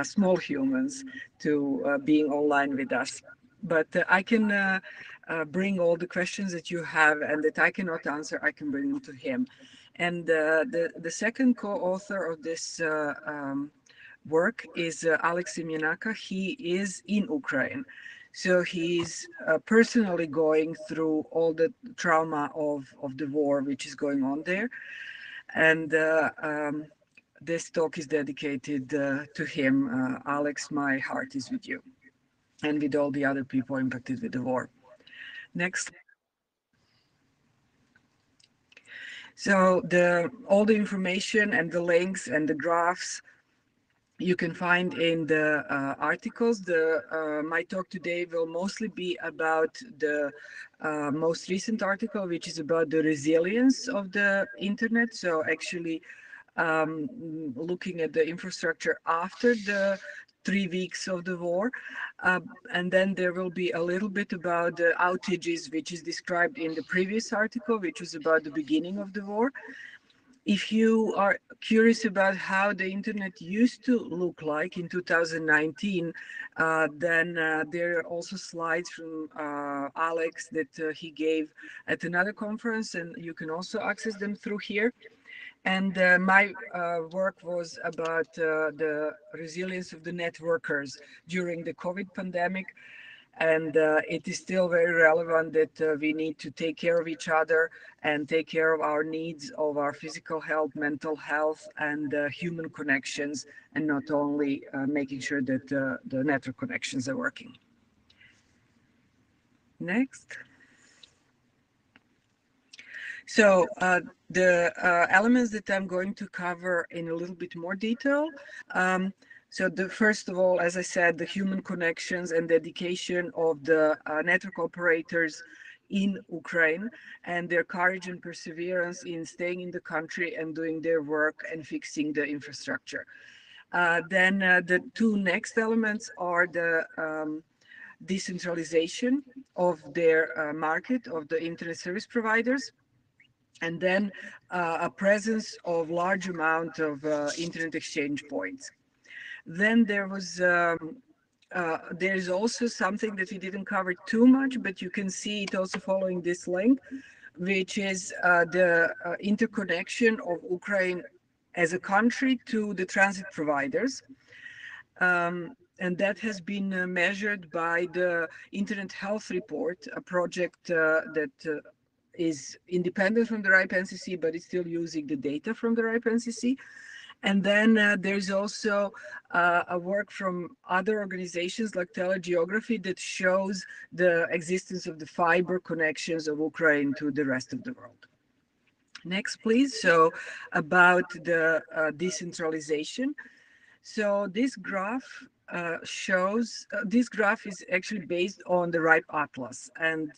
small humans to being online with us. But I can bring all the questions that you have and that I cannot answer, I can bring them to him. And the second co-author of this work is Alex Semyenaka. He is in Ukraine. So he's personally going through all the trauma of the war which is going on there. And this talk is dedicated to him. Alex, my heart is with you and with all the other people impacted with the war. Next. So all the information and the links and the graphs you can find in the articles. My talk today will mostly be about the most recent article, which is about the resilience of the internet. So actually, looking at the infrastructure after the 3 weeks of the war. And then there will be a little bit about the outages, which is described in the previous article, which was about the beginning of the war. If you are curious about how the internet used to look like in 2019, then there are also slides from Alex that he gave at another conference, and you can also access them through here. And my work was about the resilience of the networkers during the COVID pandemic. And it is still very relevant that we need to take care of each other and take care of our needs of our physical health, mental health, and human connections, and not only making sure that the network connections are working. Next. So the elements that I'm going to cover in a little bit more detail. So first of all, as I said, the human connections and dedication of the network operators in Ukraine and their courage and perseverance in staying in the country and doing their work and fixing the infrastructure. Then the two next elements are the decentralization of their market, of the internet service providers, and then a presence of large amount of internet exchange points. Then there was there's also something that we didn't cover too much, but you can see it also following this link, which is the interconnection of Ukraine as a country to the transit providers. And that has been measured by the Internet Health Report, a project that is independent from the RIPE NCC, but it's still using the data from the RIPE NCC. And then there's also a work from other organizations like Telegeography that shows the existence of the fiber connections of Ukraine to the rest of the world. Next, please. So about the decentralization. So this graph shows, this graph is actually based on the RIPE Atlas. And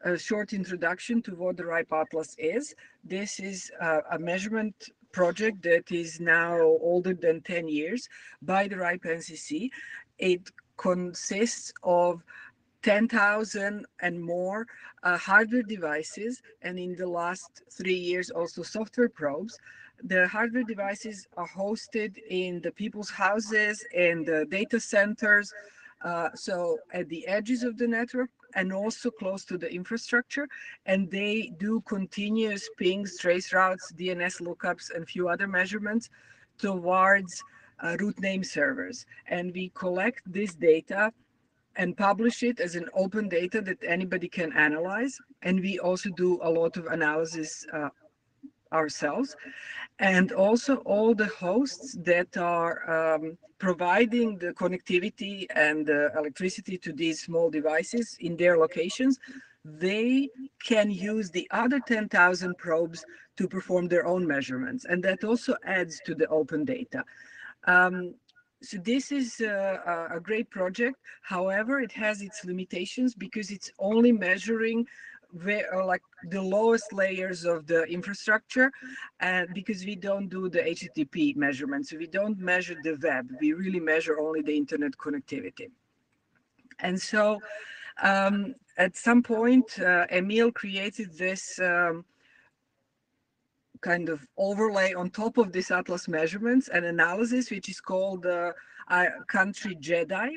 a short introduction to what the RIPE Atlas is. This is a measurement project that is now older than 10 years by the RIPE NCC. It consists of 10,000 and more hardware devices, and in the last 3 years also software probes. The hardware devices are hosted in the people's houses and the data centers, so at the edges of the network and also close to the infrastructure, and they do continuous pings, trace routes, DNS lookups, and few other measurements towards root name servers. And we collect this data and publish it as an open data that anybody can analyze. And we also do a lot of analysis ourselves. And also all the hosts that are providing the connectivity and the electricity to these small devices in their locations, they can use the other 10,000 probes to perform their own measurements. And that also adds to the open data. So this is a great project. However, it has its limitations because it's only measuring like the lowest layers of the infrastructure, and because we don't do the HTTP measurements, so we don't measure the web, we really measure only the internet connectivity. And so at some point Emil created this kind of overlay on top of this Atlas measurements and analysis, which is called Country JEDI.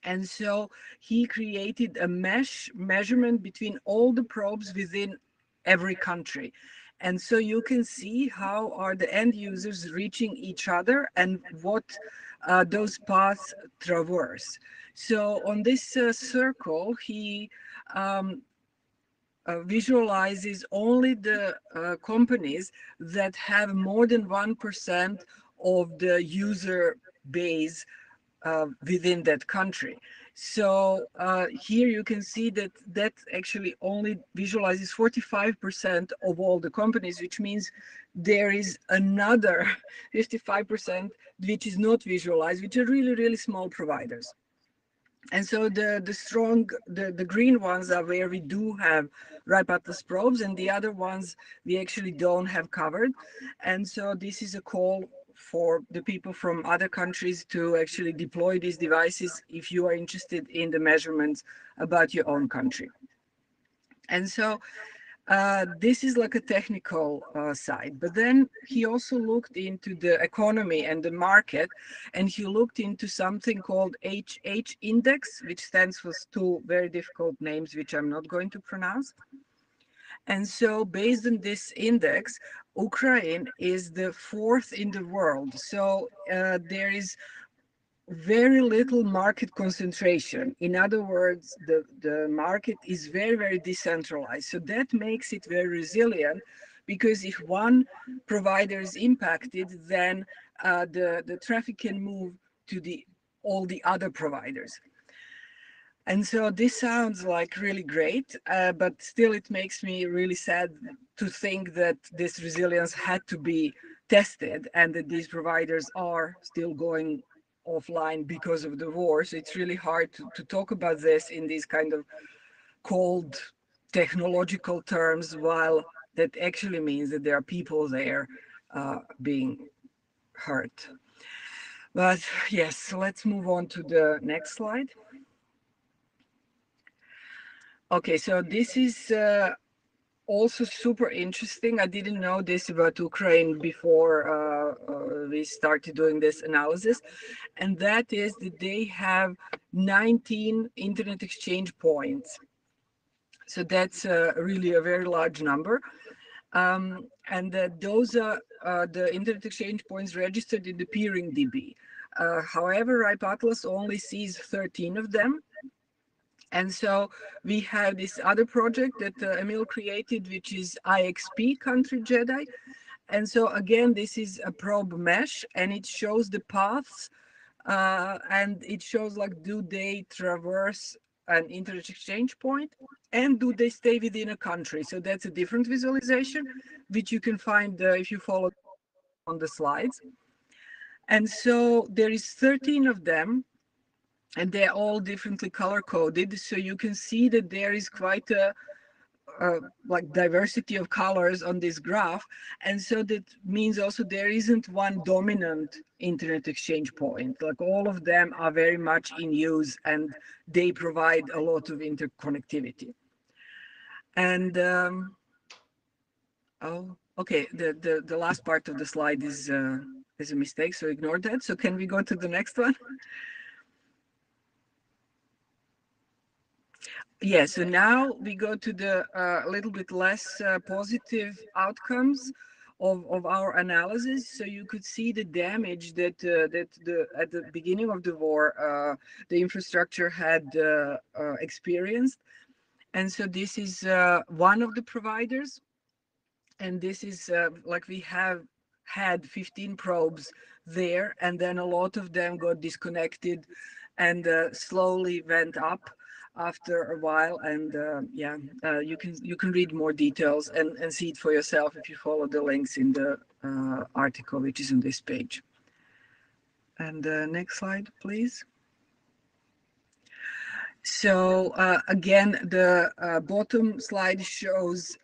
And so he created a mesh measurement between all the probes within every country. And so you can see how are the end users reaching each other and what those paths traverse. So on this circle, he visualizes only the companies that have more than 1% of the user base within that country. So here you can see that that actually only visualizes 45% of all the companies, which means there is another 55% which is not visualized, which are really, really small providers. And so the green ones are where we do have ripe atlas probes, and the other ones we actually don't have covered. And so this is a call for the people from other countries to actually deploy these devices if you are interested in the measurements about your own country. And so this is like a technical side, but then he also looked into the economy and the market, and he looked into something called HH index, which stands for two very difficult names, which I'm not going to pronounce. And so based on this index, Ukraine is the fourth in the world. So there is very little market concentration. In other words, the market is very, very decentralized. So that makes it very resilient, because if one provider is impacted, then the traffic can move to all the other providers. And so this sounds like really great, but still it makes me really sad to think that this resilience had to be tested and that these providers are still going offline because of the war. So it's really hard to talk about this in these kind of cold technological terms, while that actually means that there are people there being hurt. But yes, let's move on to the next slide. Okay, so this is also super interesting. I didn't know this about Ukraine before we started doing this analysis, and that is that they have 19 internet exchange points. So that's really a very large number. And those are the internet exchange points registered in the peering DB. However, ripe atlas only sees 13 of them. And so we have this other project that Emil created, which is IXP Country Jedi. And so again, this is a probe mesh, and it shows the paths, and it shows like, do they traverse an internet exchange point, and do they stay within a country? So that's a different visualization, which you can find if you follow on the slides. And so there is 13 of them, and they're all differently color coded. So you can see that there is quite a like diversity of colors on this graph. And so that means also there isn't one dominant internet exchange point. Like, all of them are very much in use, and they provide a lot of interconnectivity. And oh, okay, the last part of the slide is a mistake, so ignore that. So can we go to the next one? Yeah, so now we go to the little bit less positive outcomes of our analysis. So you could see the damage that at the beginning of the war, the infrastructure had experienced. And so this is one of the providers. And this is like, we have had 15 probes there, and then a lot of them got disconnected and slowly went up after a while. And yeah, you can read more details and see it for yourself if you follow the links in the article, which is on this page. And next slide, please. So again, the bottom slide shows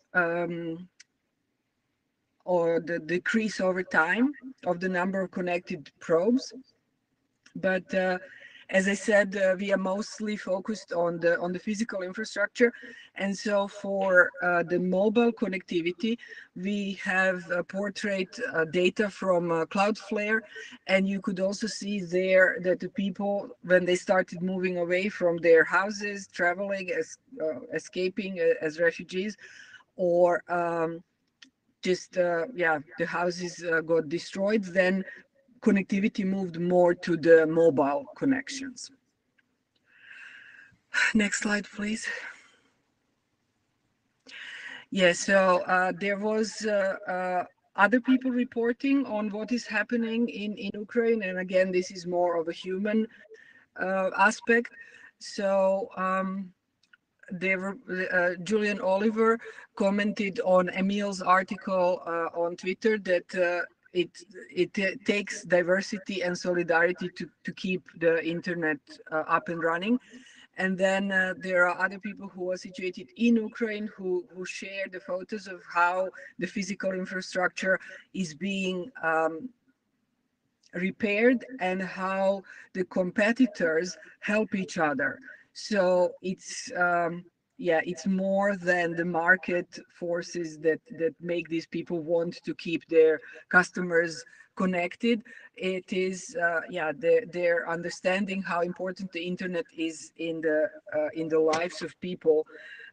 or the decrease over time of the number of connected probes. But as I said, we are mostly focused on the physical infrastructure. And so for the mobile connectivity, we have portrait data from Cloudflare. And you could also see there that the people, when they started moving away from their houses, traveling, escaping as refugees, or just, yeah, the houses got destroyed, then connectivity moved more to the mobile connections. Next slide, please. Yeah, so there was other people reporting on what is happening in Ukraine. And again, this is more of a human aspect. So there were, Julian Oliver commented on Emil's article on Twitter that it takes diversity and solidarity to keep the internet up and running. And then there are other people who are situated in Ukraine who share the photos of how the physical infrastructure is being repaired and how the competitors help each other. So it's yeah, it's more than the market forces that make these people want to keep their customers connected. It is yeah, they're understanding how important the internet is in the lives of people,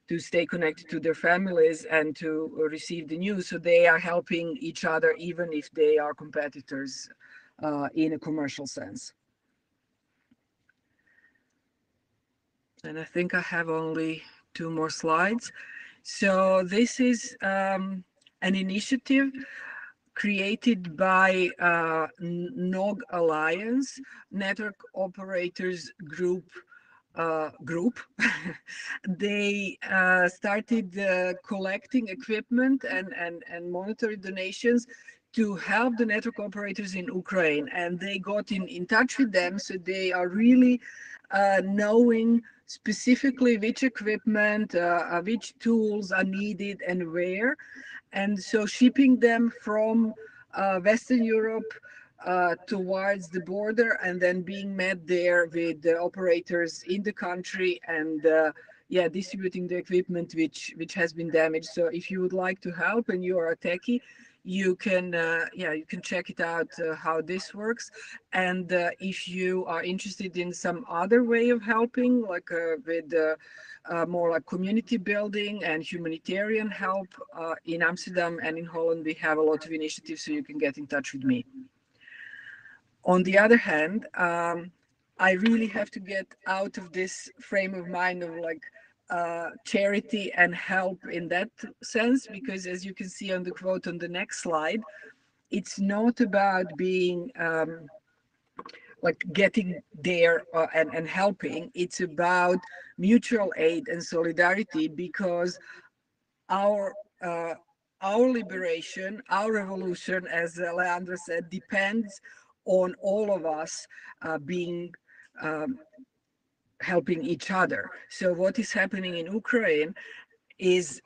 to stay connected to their families and to receive the news. So they are helping each other even if they are competitors in a commercial sense. And I think I have only 2 more slides. So this is an initiative created by NOG Alliance, Network Operators Group. They started collecting equipment and monetary donations to help the network operators in Ukraine. And they got in touch with them, so they are really knowing specifically which equipment, which tools are needed and where. And so shipping them from Western Europe towards the border, and then being met there with the operators in the country, and yeah, distributing the equipment which has been damaged. So if you would like to help and you are a techie, you can yeah, you can check it out how this works. And if you are interested in some other way of helping, like with more like community building and humanitarian help, in Amsterdam and in Holland we have a lot of initiatives, so you can get in touch with me. On the other hand, I really have to get out of this frame of mind of like charity and help in that sense, because as you can see on the quote on the next slide, it's not about being like getting there and helping. It's about mutual aid and solidarity, because our liberation, our revolution, as Leandro said, depends on all of us being helping each other. So what is happening in Ukraine is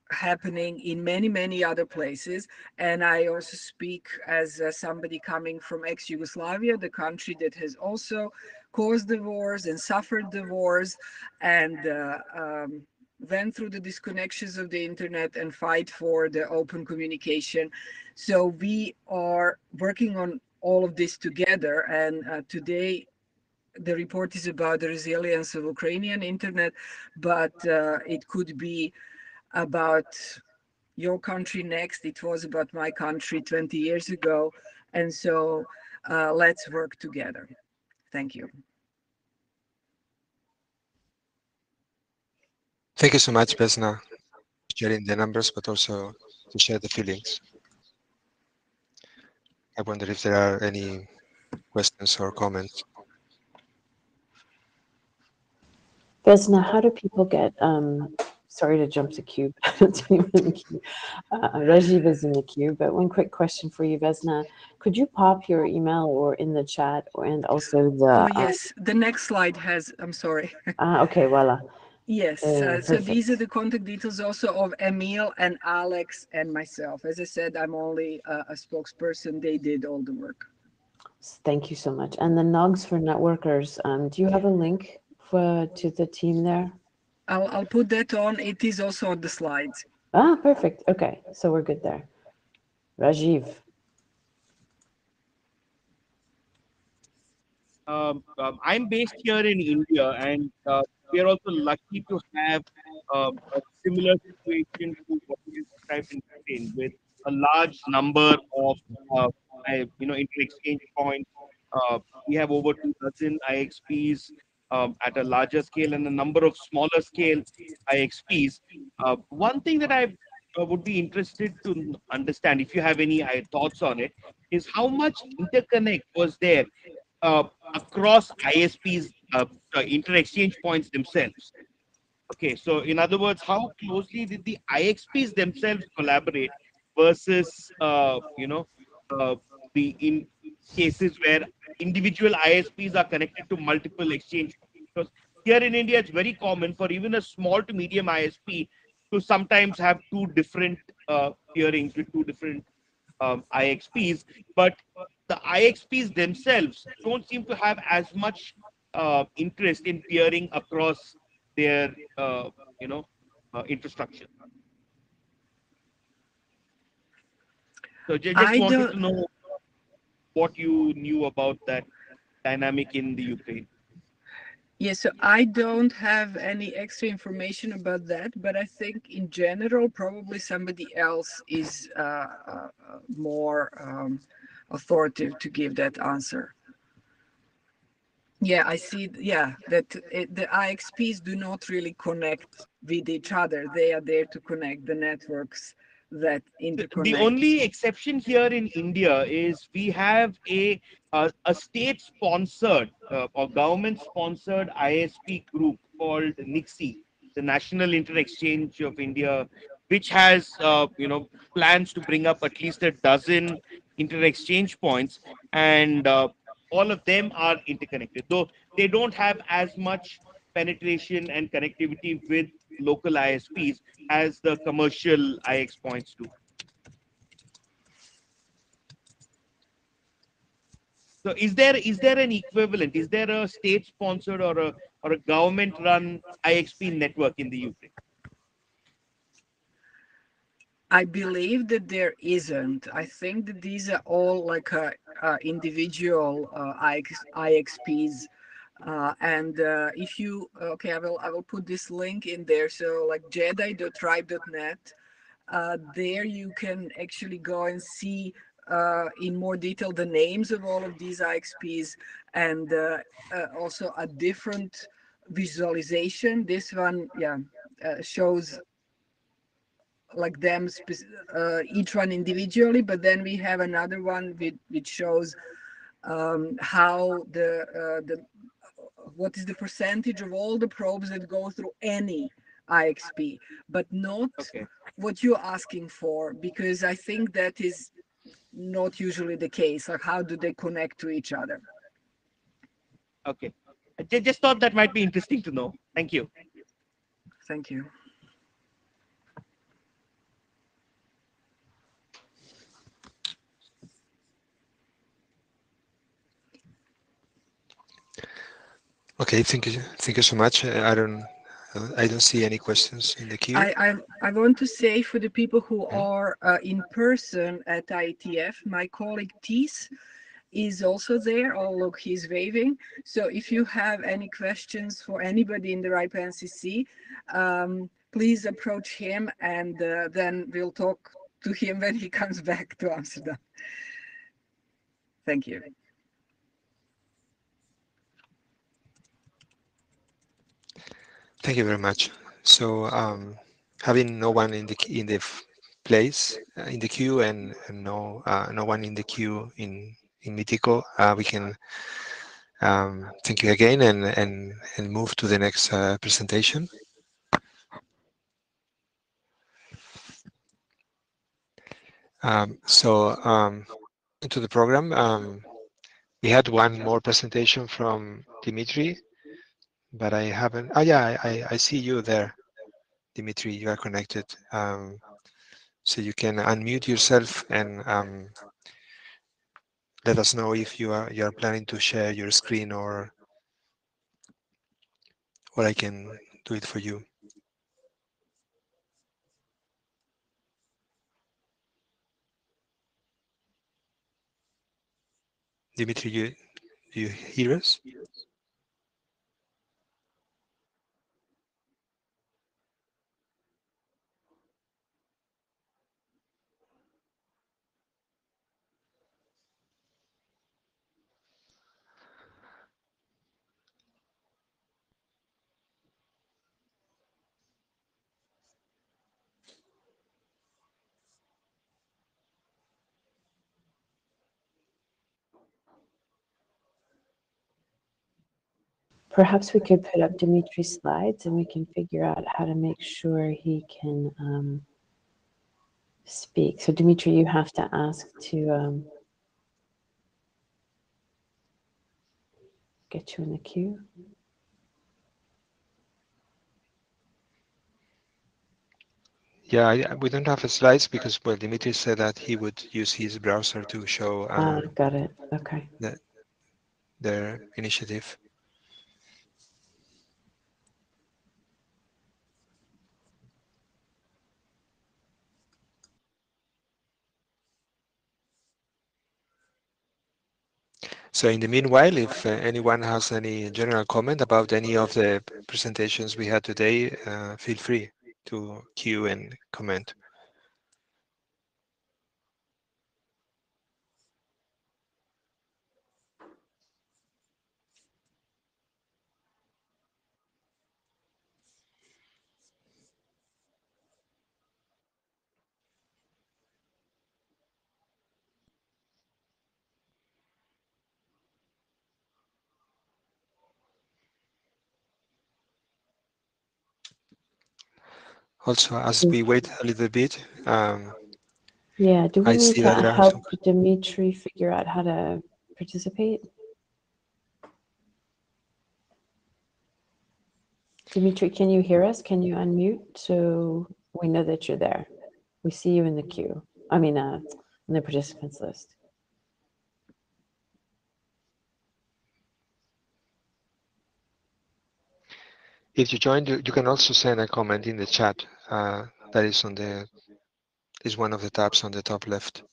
happening in many other places. And I also speak as somebody coming from ex-Yugoslavia, the country that has also caused the wars and suffered the wars, and went through the disconnections of the internet and fight for the open communication. So we are working on all of this together. And today the report is about the resilience of Ukrainian internet, but it could be about your country next. It was about my country 20 years ago. And so let's work together. Thank you. Thank you so much, Vesna, for sharing the numbers, but also to share the feelings. I wonder if there are any questions or comments. Vesna, how do people get, sorry to jump to cube, Rajiv is in the queue, but one quick question for you, Vesna. Could you pop your email or in the chat, and also the... Oh, yes, the next slide has, I'm sorry. Okay, voila. Yes, so these are the contact details also of Emil and Alex and myself. As I said, I'm only a spokesperson. They did all the work. Thank you so much. And the NOGs for networkers, do you have a link to the team there? I'll put that on. It is also on the slides. Ah, perfect. Okay, so we're good there. Rajiv. I'm based here in India, and we are also lucky to have a similar situation to what you described in Ukraine, with a large number of inter-exchange points. We have over 2 dozen IXPs at a larger scale, and a number of smaller scale IXPs. One thing that I would be interested to understand, if you have any thoughts on it, is how much interconnect was there across ISPs, inter-exchange points themselves. Okay, so in other words, how closely did the IXPs themselves collaborate versus, in cases where individual ISPs are connected to multiple exchange points. Because here in India, it's very common for even a small to medium ISP to sometimes have two different peerings with two different IXPs, but the IXPs themselves don't seem to have as much interest in peering across their you know infrastructure. So just I wanted don't. to know what you knew about that dynamic in the Ukraine. Yeah, so I don't have any extra information about that, but I think in general, probably somebody else is more authoritative to give that answer. Yeah, I see. Yeah, that the IXPs do not really connect with each other. They are there to connect the networks that interconnect. The only exception here in India is we have a state-sponsored or government-sponsored ISP group called NIXI, the National Inter-Exchange of India, which has plans to bring up at least a dozen inter-exchange points, and all of them are interconnected. Though they don't have as much penetration and connectivity with local ISPs as the commercial IX points do. So is there an equivalent? Is there a state sponsored or a government run IXP network in the Ukraine? I believe that there isn't. I think that these are all like individual IXPs. And if you okay, I will put this link in there. So like jedi.tribe.net, there you can actually go and see in more detail the names of all of these IXPs, and also a different visualization. This one, yeah, shows like them each one individually, but then we have another one which shows how the what is the percentage of all the probes that go through any IXP, but not what you're asking for, because I think that is not usually the case. Like, how do they connect to each other? Okay, I just thought that might be interesting to know. Thank you. Thank you. Okay, thank you so much. I don't see any questions in the queue. I want to say, for the people who are in person at IETF, my colleague Tis is also there. Oh, look, he's waving. So if you have any questions for anybody in the RIPE NCC, please approach him, and then we'll talk to him when he comes back to Amsterdam. Thank you. Thank you very much. So having no one in the place in the queue and no one in the queue in Mitico, we can thank you again and move to the next presentation. Into the program, we had one more presentation from Dimitri, but I haven't. Oh yeah, I see you there, Dimitri. You are connected, so you can unmute yourself and let us know if you are planning to share your screen, or I can do it for you. Dimitri, do you hear us? Perhaps we could put up Dimitri's slides and we can figure out how to make sure he can speak. So Dimitri, you have to ask to get you in the queue. Yeah, we don't have slides because, well, Dimitri said that he would use his browser to show Got it. Okay. their initiative. So in the meanwhile, if anyone has any general comment about any of the presentations we had today, feel free to queue and comment. Also, as we wait a little bit, Yeah, do we I need see to that there are help some. Dimitri figure out how to participate? Dimitri, can you hear us? Can you unmute so we know that you're there? We see you in the queue. I mean, in the participants list. If you joined, you can also send a comment in the chat. That is one of the tabs on the top left.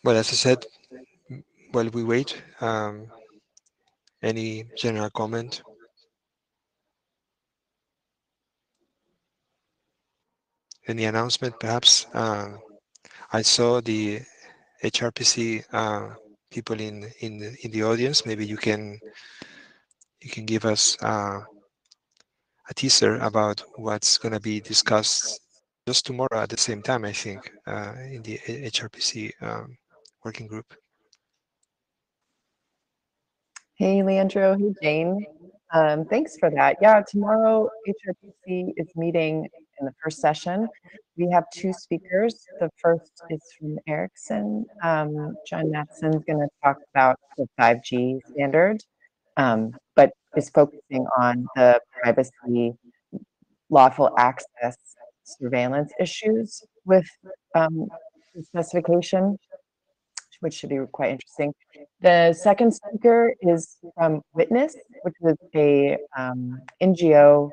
Well, as I said, while we wait, any general comment? Any announcement, perhaps? I saw the HRPC people in the audience. Maybe you can give us a teaser about what's going to be discussed just tomorrow at the same time, I think, in the HRPC working group. Hey, Leandro. Hey, Jane. Thanks for that. Yeah, tomorrow HRPC is meeting in the first session. We have two speakers. The first is from Ericsson. John Matson's going to talk about the 5G standard, but is focusing on the privacy, lawful access, surveillance issues with the specification, which should be quite interesting. The second speaker is from Witness, which is a NGO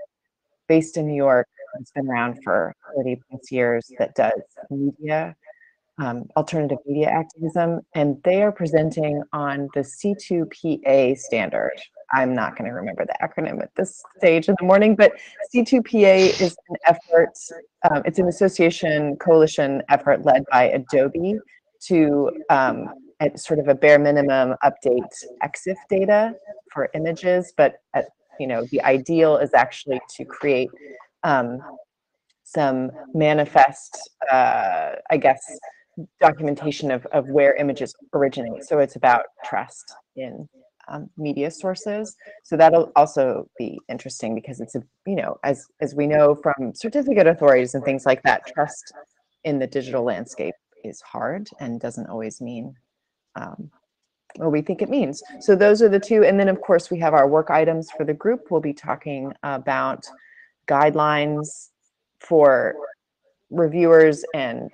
based in New York. It's been around for 30 plus years that does media, alternative media activism, and they are presenting on the C2PA standard. I'm not going to remember the acronym at this stage in the morning, but C2PA is an effort, it's an association coalition effort led by Adobe to at sort of a bare minimum update EXIF data for images, but the ideal is actually to create some manifest, I guess, documentation of where images originate. So it's about trust in media sources. So that'll also be interesting because it's as we know from certificate authorities and things like that, trust in the digital landscape is hard and doesn't always mean what we think it means. So those are the two. And then of course we have our work items for the group. We'll be talking about guidelines for reviewers and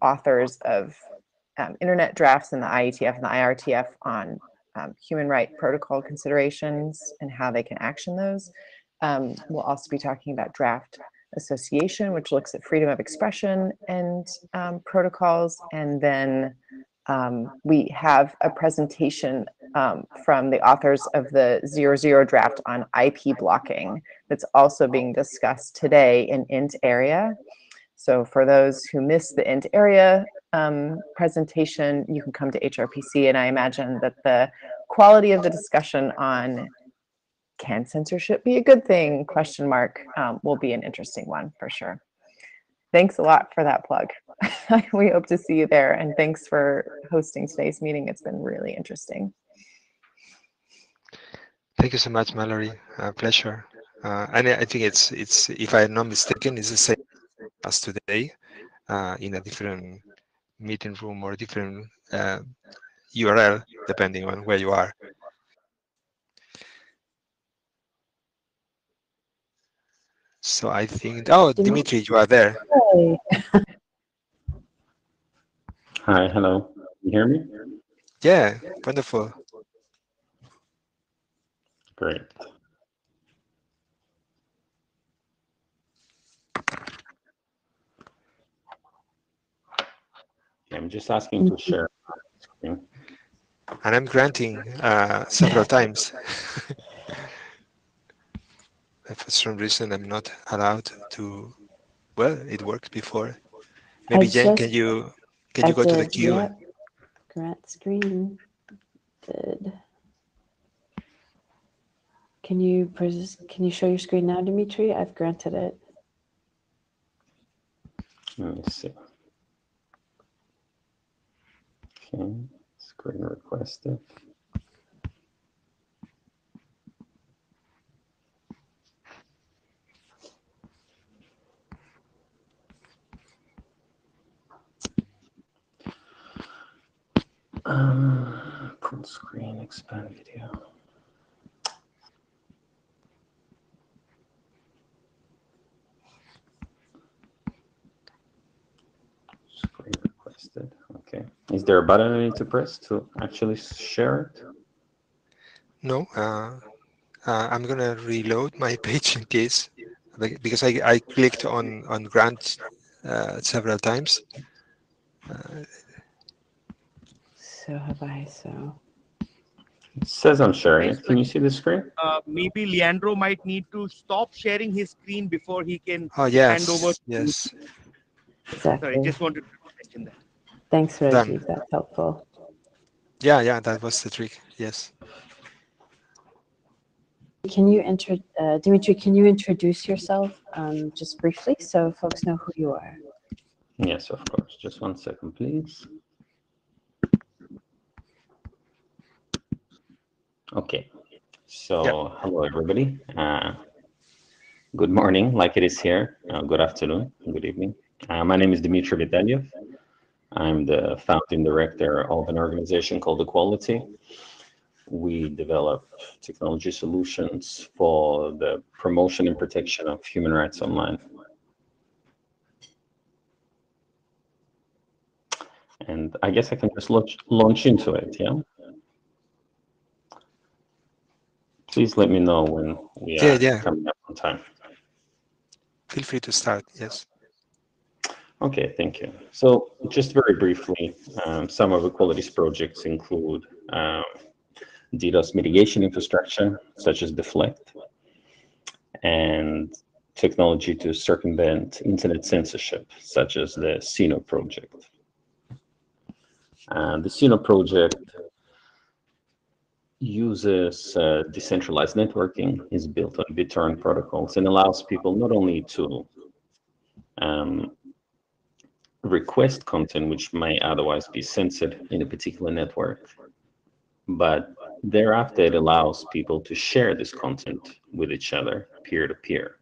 authors of internet drafts in the IETF and the IRTF on human right protocol considerations and how they can action those. We'll also be talking about draft association, which looks at freedom of expression and protocols, and then we have a presentation from the authors of the 00 draft on IP blocking that's also being discussed today in INT area. So for those who missed the INT area presentation, you can come to HRPC, and I imagine that the quality of the discussion on can censorship be a good thing, question mark, will be an interesting one for sure. Thanks a lot for that plug. We hope to see you there, and thanks for hosting today's meeting. It's been really interesting. Thank you so much, Mallory. Pleasure. And I think it's if I'm not mistaken, it's the same as today, in a different meeting room or different URL, depending on where you are. So I think, oh, Dimitri, you are there. Hey. Hi, hello. You hear me? Yeah, wonderful. Great. I'm just asking to share my screen. And I'm granting several times. For some reason, I'm not allowed to. Well, it worked before. Maybe Jen, can you go to the queue? Yep. Grant screen. Good. Can you show your screen now, Dimitri? I've granted it. Let me see. Okay, screen requested. Full screen, expand video. Screen requested. Okay. Is there a button I need to press to actually share it? No. I'm gonna reload my page in case, because I clicked on grant several times. So have I. So. It says I'm sharing it. Can you see the screen? Maybe Leandro might need to stop sharing his screen before he can yes, hand over. Yes. Exactly. Sorry, just wanted to mention that. Thanks, Rajiv. That's helpful. Yeah, that was the trick. Yes. Can you Dimitri, can you introduce yourself just briefly so folks know who you are? Yes, of course. Just 1 second, please. Okay. So, hello, everybody. Good morning, like it is here. Good afternoon, good evening. My name is Dmitry Vitaliev. I'm the founding director of an organization called Equality. We develop technology solutions for the promotion and protection of human rights online. And I guess I can just launch into it, yeah? Please let me know when we are coming up on time. Feel free to start, yes. Okay, thank you. So just very briefly, some of Equality's projects include DDoS mitigation infrastructure, such as Deflect, and technology to circumvent internet censorship, such as the CINO project. The CINO project uses decentralized networking, is built on BitTorrent protocols, and allows people not only to request content which may otherwise be censored in a particular network, but thereafter it allows people to share this content with each other peer-to-peer.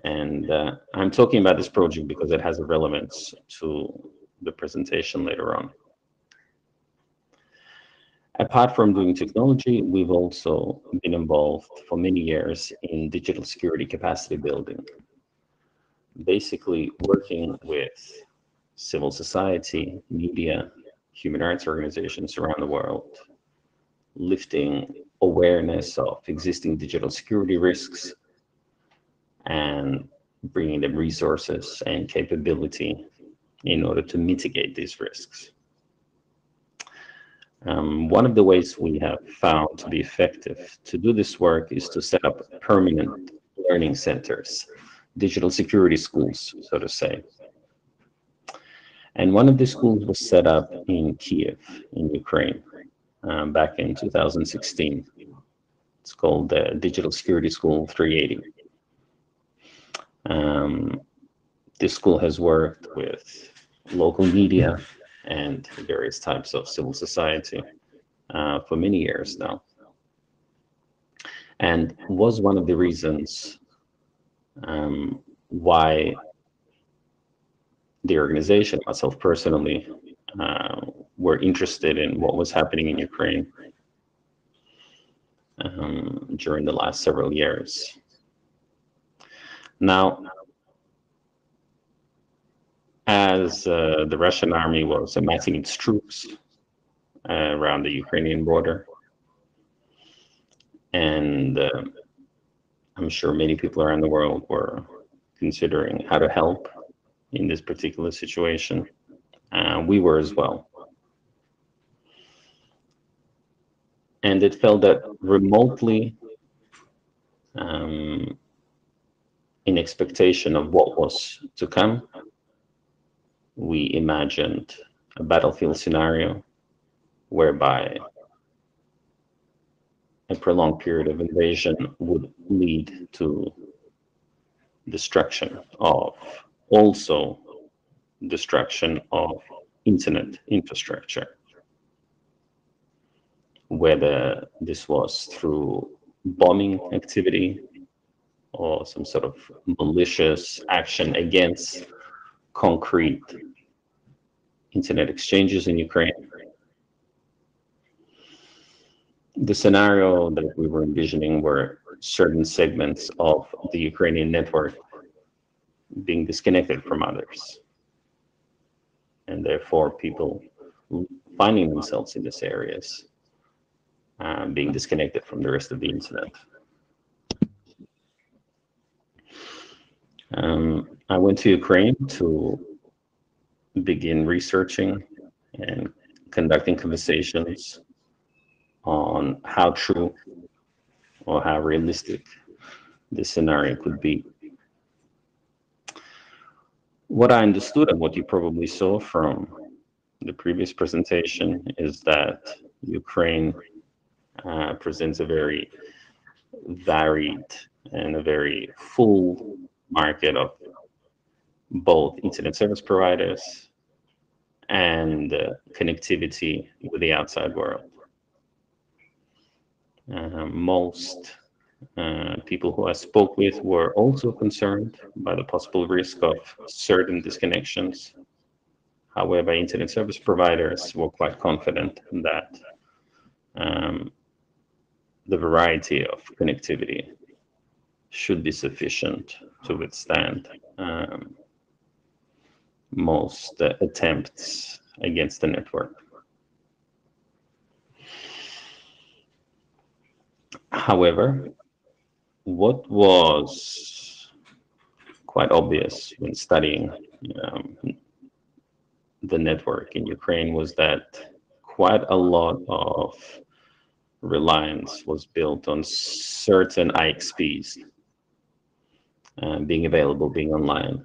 And I'm talking about this project because it has a relevance to the presentation later on. Apart from doing technology, we've also been involved for many years in digital security capacity building, basically working with civil society, media, human rights organizations around the world, lifting awareness of existing digital security risks and bringing them resources and capability in order to mitigate these risks. One of the ways we have found to be effective to do this work is to set up permanent learning centers, digital security schools, so to say. And one of the schools was set up in Kiev, in Ukraine, back in 2016. It's called the Digital Security School 380. This school has worked with local media and various types of civil society for many years now, and was one of the reasons why the organization, myself personally, were interested in what was happening in Ukraine during the last several years. Now, as the Russian army was amassing its troops around the Ukrainian border, and I'm sure many people around the world were considering how to help in this particular situation. We were as well. And it felt that remotely, in expectation of what was to come, we imagined a battlefield scenario whereby a prolonged period of invasion would lead to destruction of internet infrastructure, whether this was through bombing activity or some sort of malicious action against concrete internet exchanges in Ukraine. The scenario that we were envisioning were certain segments of the Ukrainian network being disconnected from others, and therefore people finding themselves in these areas being disconnected from the rest of the internet. I went to Ukraine to begin researching and conducting conversations on how true or how realistic this scenario could be. What I understood and what you probably saw from the previous presentation is that Ukraine presents a very varied and a very full market of both internet service providers and connectivity with the outside world. Most people who I spoke with were also concerned by the possible risk of certain disconnections. However, internet service providers were quite confident that the variety of connectivity should be sufficient to withstand most attempts against the network. However, what was quite obvious when studying the network in Ukraine was that quite a lot of reliance was built on certain IXPs being available, being online,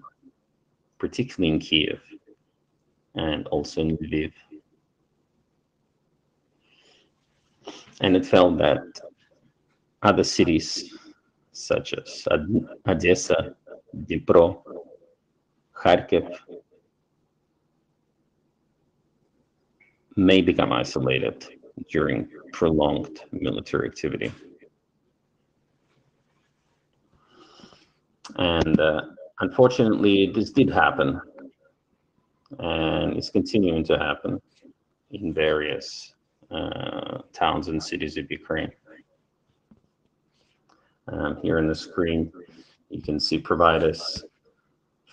particularly in Kiev and also in Lviv. And it felt that other cities such as Odessa, Dnipro, Kharkiv may become isolated during prolonged military activity. And unfortunately, this did happen, and it's continuing to happen in various towns and cities of Ukraine. Here on the screen, you can see providers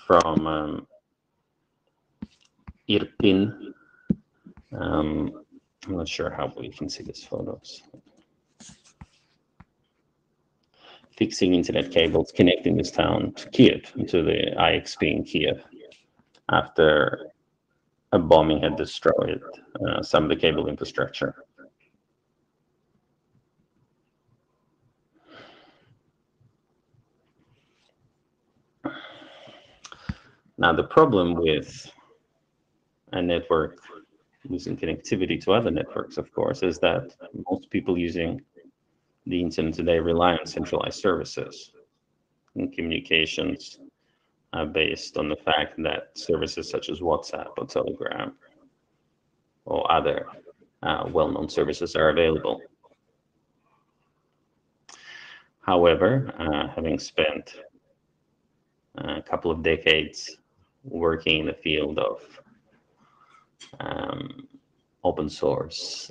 from Irpin. I'm not sure how well you can see these photos. Fixing internet cables connecting this town to Kiev, to the IXP in Kiev, after a bombing had destroyed some of the cable infrastructure. Now, the problem with a network losing connectivity to other networks, of course, is that most people using the internet today rely on centralized services. And communications are based on the fact that services such as WhatsApp or Telegram or other well-known services are available. However, having spent a couple of decades working in the field of open source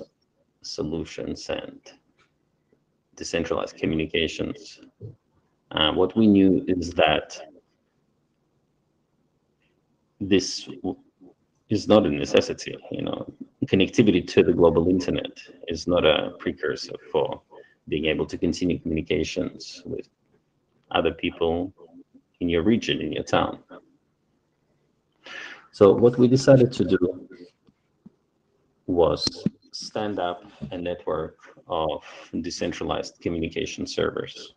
solutions and decentralized communications, what we knew is that this is not a necessity. Connectivity to the global internet is not a precursor for being able to continue communications with other people in your region, in your town. So what we decided to do was stand up a network of decentralized communication servers.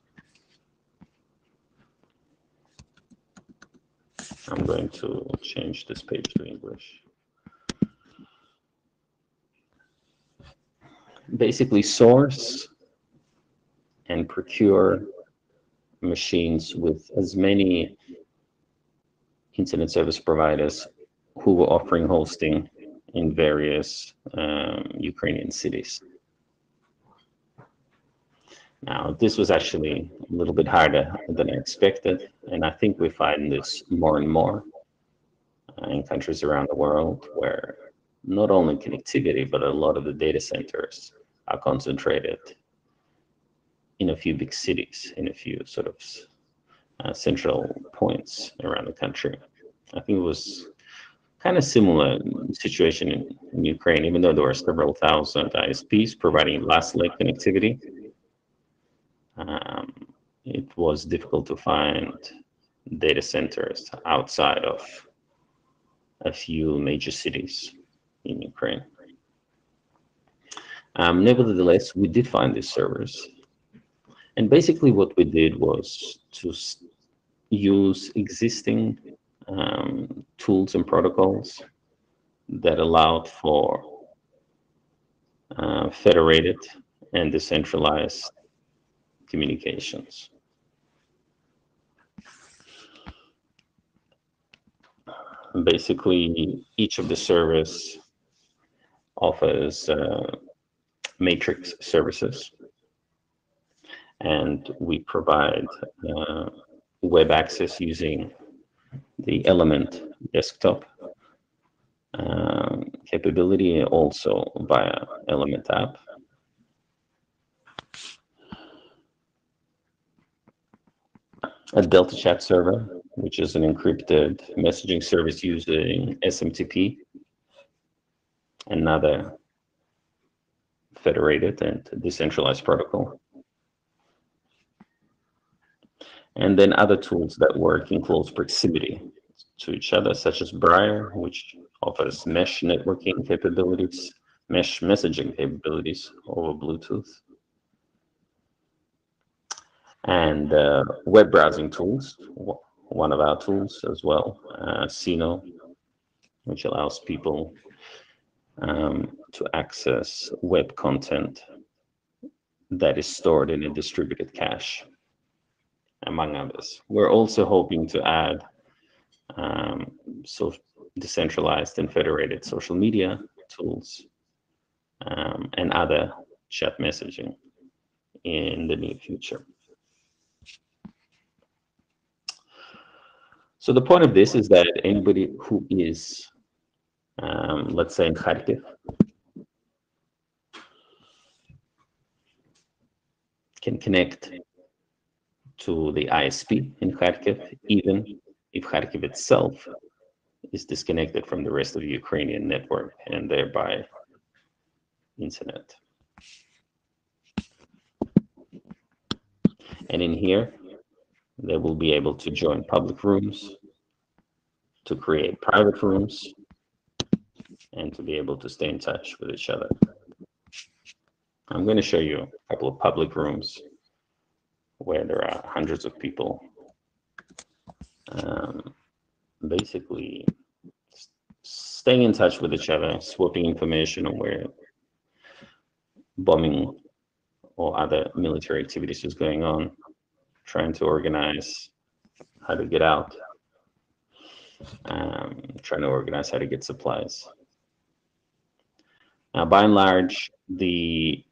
I'm going to change this page to English. Basically, source and procure machines with as many internet service providers who were offering hosting in various Ukrainian cities. Now, this was actually a little bit harder than I expected, and I think we find this more and more in countries around the world, where not only connectivity, but a lot of the data centers are concentrated in a few big cities, in a few sort of central points around the country. I think it was kind of similar situation in Ukraine, even though there were several thousand ISPs providing last leg connectivity. It was difficult to find data centers outside of a few major cities in Ukraine. Nevertheless, we did find these servers. And basically what we did was to use existing tools and protocols that allowed for federated and decentralized communications. Basically, each of the servers offers matrix services, and we provide web access using the Element desktop capability, also via Element app. A Delta Chat server, which is an encrypted messaging service using SMTP, another federated and decentralized protocol. And then other tools that work in close proximity to each other, such as Briar, which offers mesh networking capabilities, mesh messaging capabilities over Bluetooth, and web browsing tools, one of our tools as well, Sino, which allows people to access web content that is stored in a distributed cache, among others. We're also hoping to add decentralized and federated social media tools and other chat messaging in the near future. So the point of this is that anybody who is, let's say in Kharkiv, can connect to the ISP in Kharkiv, even if Kharkiv itself is disconnected from the rest of the Ukrainian network and thereby internet. And in here, they will be able to join public rooms, to create private rooms, and to be able to stay in touch with each other. I'm going to show you a couple of public rooms where there are hundreds of people basically staying in touch with each other, swapping information on where bombing or other military activities is going on, trying to organize how to get out, trying to organize how to get supplies. Now, by and large, the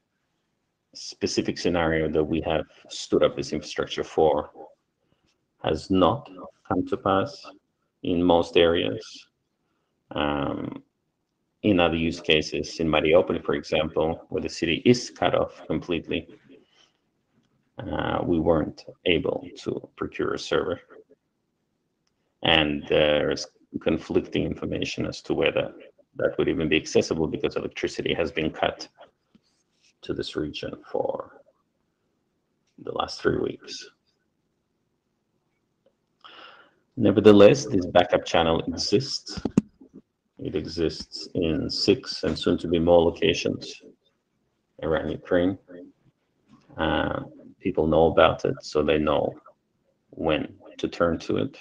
specific scenario that we have stood up this infrastructure for has not come to pass in most areas. In other use cases, in Mariupol, for example, where the city is cut off completely, we weren't able to procure a server. And there's conflicting information as to whether that would even be accessible, because electricity has been cut to this region for the last 3 weeks. Nevertheless, this backup channel exists. It exists in 6 and soon to be more locations around Ukraine. People know about it, so they know when to turn to it.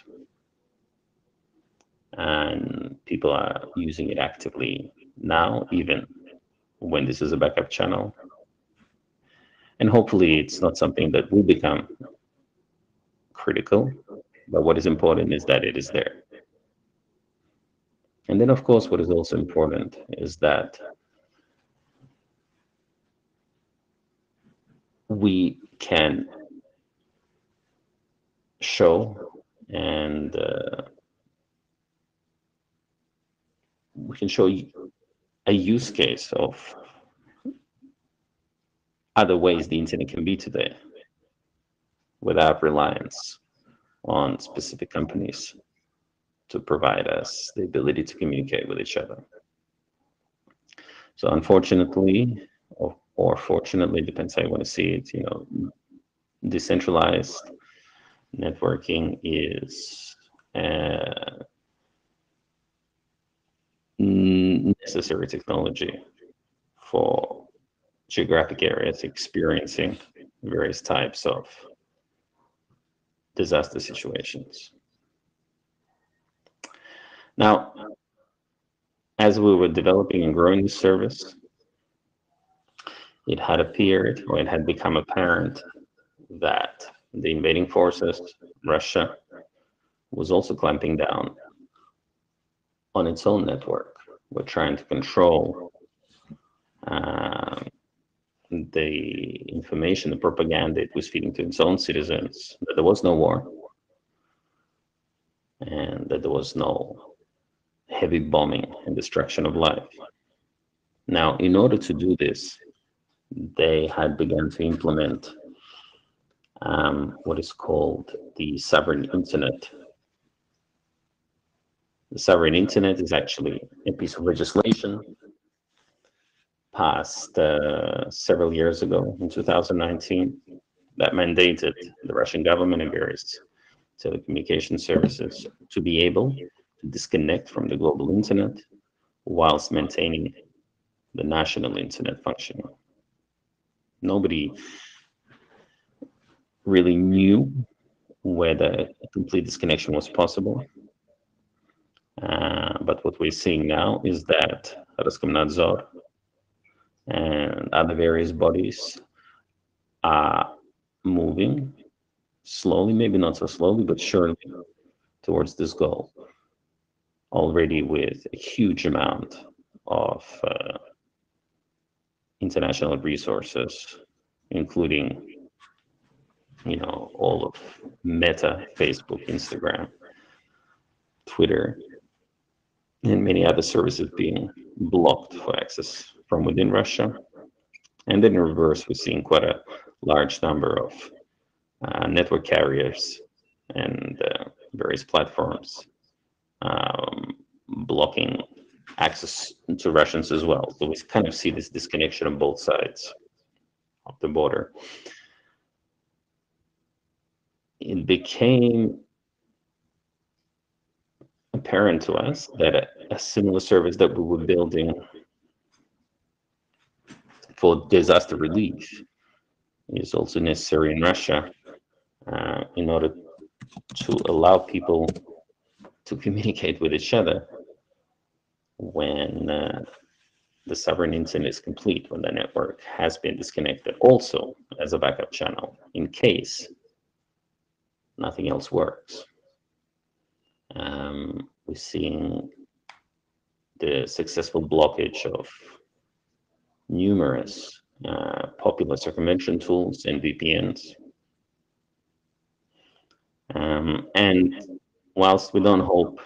And people are using it actively now, even when this is a backup channel. And hopefully it's not something that will become critical, but what is important is that it is there. And then, of course, what is also important is that we can show and we can show a use case of other ways the internet can be today without reliance on specific companies to provide us the ability to communicate with each other. So unfortunately, or fortunately, depends how you want to see it, decentralized networking is necessary technology for geographic areas experiencing various types of disaster situations. Now, as we were developing and growing this service, it had appeared, or it had become apparent, that the invading forces, Russia, was also clamping down on its own network. We're trying to control the information, the propaganda it was feeding to its own citizens, that there was no war and that there was no heavy bombing and destruction of life. Now, in order to do this, they had begun to implement what is called the sovereign internet. The sovereign internet is actually a piece of legislation passed several years ago in 2019 that mandated the Russian government and various telecommunication services to be able to disconnect from the global internet whilst maintaining the national internet functioning. Nobody really knew whether a complete disconnection was possible. But what we're seeing now is that Roskomnadzor and other various bodies are moving slowly, maybe not so slowly, but surely towards this goal, already with a huge amount of international resources, including all of Meta, Facebook, Instagram, Twitter, and many other services being blocked for access from within Russia. And then in reverse, we're seeing quite a large number of network carriers and various platforms blocking access to Russians as well. So we kind of see this disconnection on both sides of the border. It became apparent to us that a similar service that we were building for disaster relief is also necessary in Russia in order to allow people to communicate with each other when the sovereign internet is complete, when the network has been disconnected, also as a backup channel in case nothing else works. We're seeing the successful blockage of numerous popular circumvention tools and VPNs. And whilst we don't hope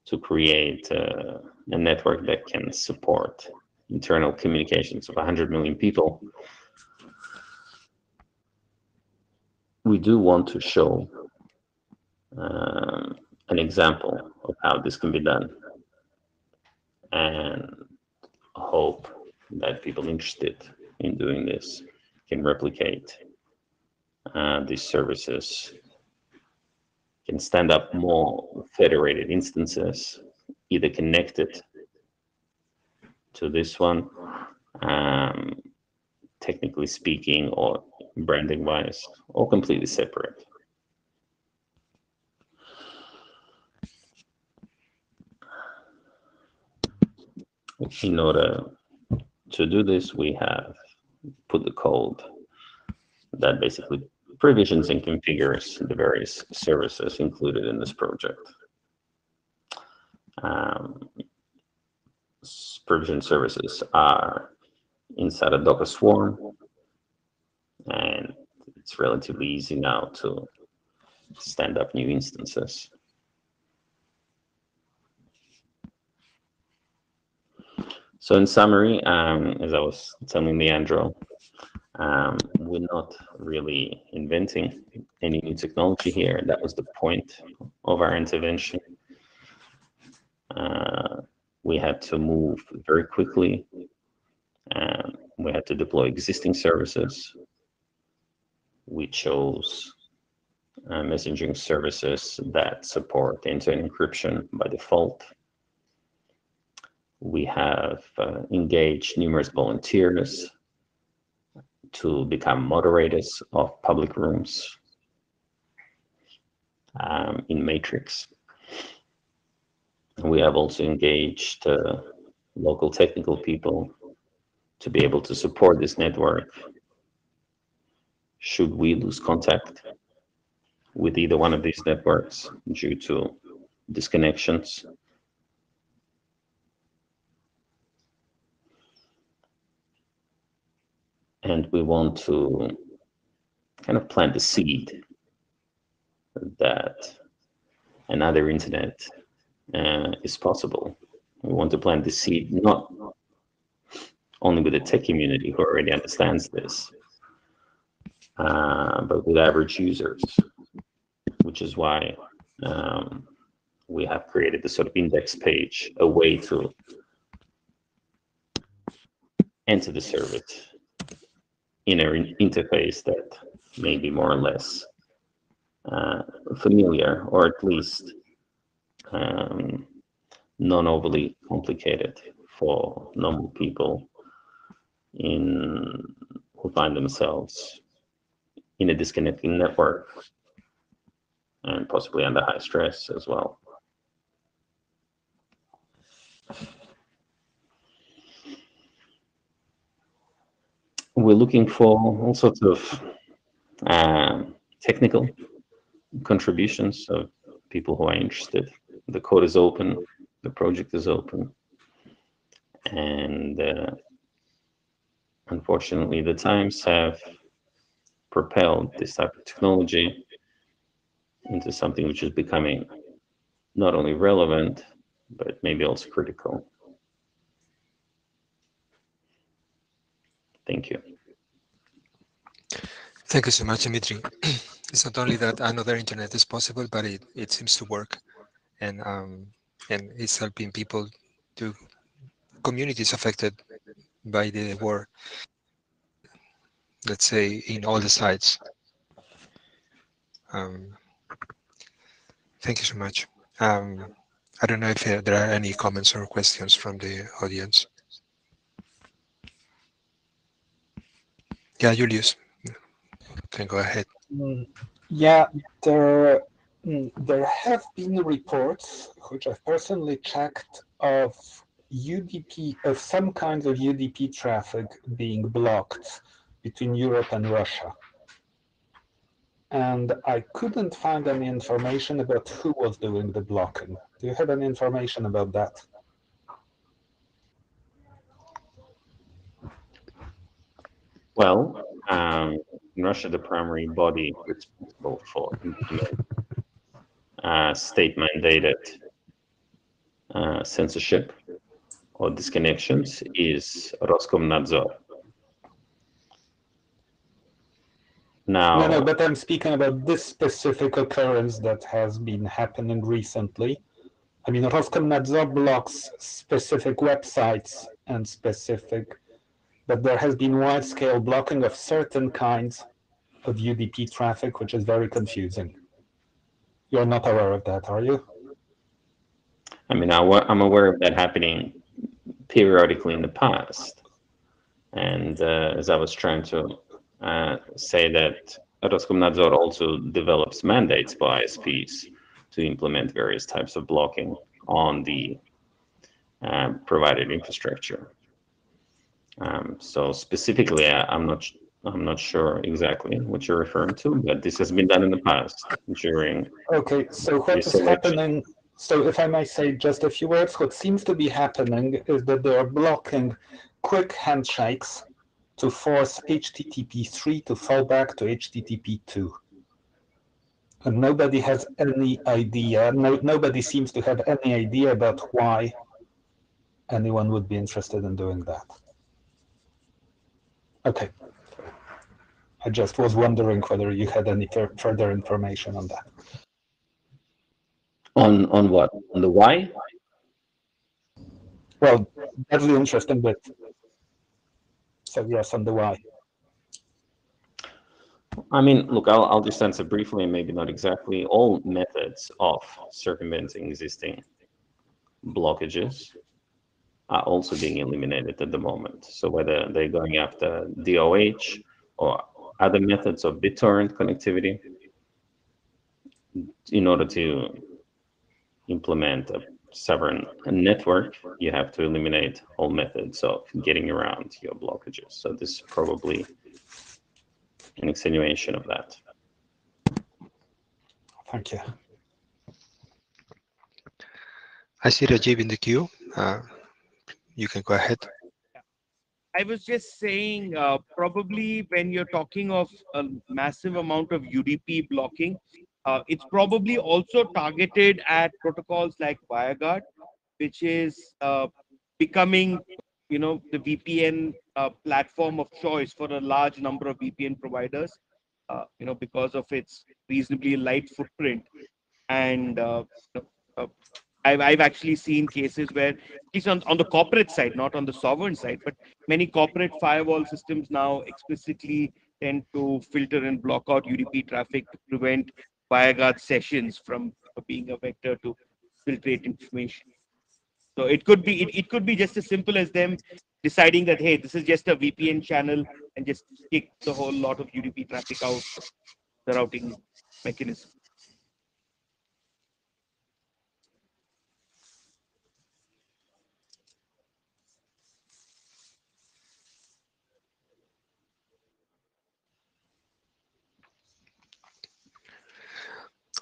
to create a network that can support internal communications of 100 million people, we do want to show an example of how this can be done, and hope that people interested in doing this can replicate these services, can stand up more federated instances, either connected to this one, technically speaking, or branding wise, or completely separate. In order to do this, we have put the code that basically provisions and configures the various services included in this project. Provision services are inside a Docker Swarm, and it's relatively easy now to stand up new instances. So in summary, as I was telling Leandro, we're not really inventing any new technology here. That was the point of our intervention. We had to move very quickly. We had to deploy existing services. We chose messaging services that support end-to-end encryption by default. We have engaged numerous volunteers to become moderators of public rooms in Matrix. We have also engaged local technical people to be able to support this network should we lose contact with either one of these networks due to disconnections. And we want to kind of plant the seed that another internet is possible. We want to plant the seed not only with the tech community who already understands this, but with average users, which is why we have created this sort of index page, a way to enter the service in an interface that may be more or less familiar, or at least non-overly complicated for normal people who find themselves in a disconnecting network and possibly under high stress as well. We're looking for all sorts of technical contributions of people who are interested. The code is open, the project is open, and unfortunately the times have propelled this type of technology into something which is becoming not only relevant, but maybe also critical. Thank you. Thank you so much, Dimitri. It's not only that another internet is possible, but it seems to work, and it's helping people to communities affected by the war, let's say, in all the sites. Thank you so much. I don't know if there are any comments or questions from the audience. Yeah, Julius, you can go ahead. Yeah, there have been reports, which I've personally checked, of UDP, of some kinds of UDP traffic being blocked between Europe and Russia. And I couldn't find any information about who was doing the blocking. Do you have any information about that? Well, in Russia, the primary body responsible for implementing state-mandated censorship or disconnections is Roskomnadzor. Now, No, but I'm speaking about this specific occurrence that has been happening recently. I mean, Roskomnadzor blocks specific websites and specific, but there has been wide-scale blocking of certain kinds of UDP traffic, which is very confusing. You're not aware of that, are you? I mean, I'm aware of that happening periodically in the past. And as I was trying to say that Roskomnadzor also develops mandates by ISPs to implement various types of blocking on the provided infrastructure. So specifically, I'm not sure exactly what you're referring to, but this has been done in the past during. Okay, so what is happening? So if I may say just a few words, what seems to be happening is that they are blocking quick handshakes to force HTTP3 to fall back to HTTP2. And nobody has any idea, nobody seems to have any idea about why anyone would be interested in doing that. Okay. I just was wondering whether you had any further information on that. On what? On the why? Well, that's the interesting bit. So yes, on the why. I mean, look, I'll just answer briefly and maybe not exactly. All methods of circumventing existing blockages are also being eliminated at the moment. So whether they're going after DOH or other methods of BitTorrent connectivity, in order to implement a sovereign network, you have to eliminate all methods of getting around your blockages. So this is probably an extenuation of that. Thank you. I see Rajiv in the queue. You can go ahead. I was just saying, probably when you're talking of a massive amount of UDP blocking, it's probably also targeted at protocols like WireGuard, which is becoming, the VPN platform of choice for a large number of VPN providers, because of its reasonably light footprint. And I've actually seen cases where, at least on the corporate side, not on the sovereign side, but many corporate firewall systems now explicitly tend to filter and block out UDP traffic to prevent WireGuard sessions from being a vector to filtrate information. So it could be just as simple as them deciding that, hey, this is just a VPN channel, and just kick the whole lot of UDP traffic out the routing mechanism.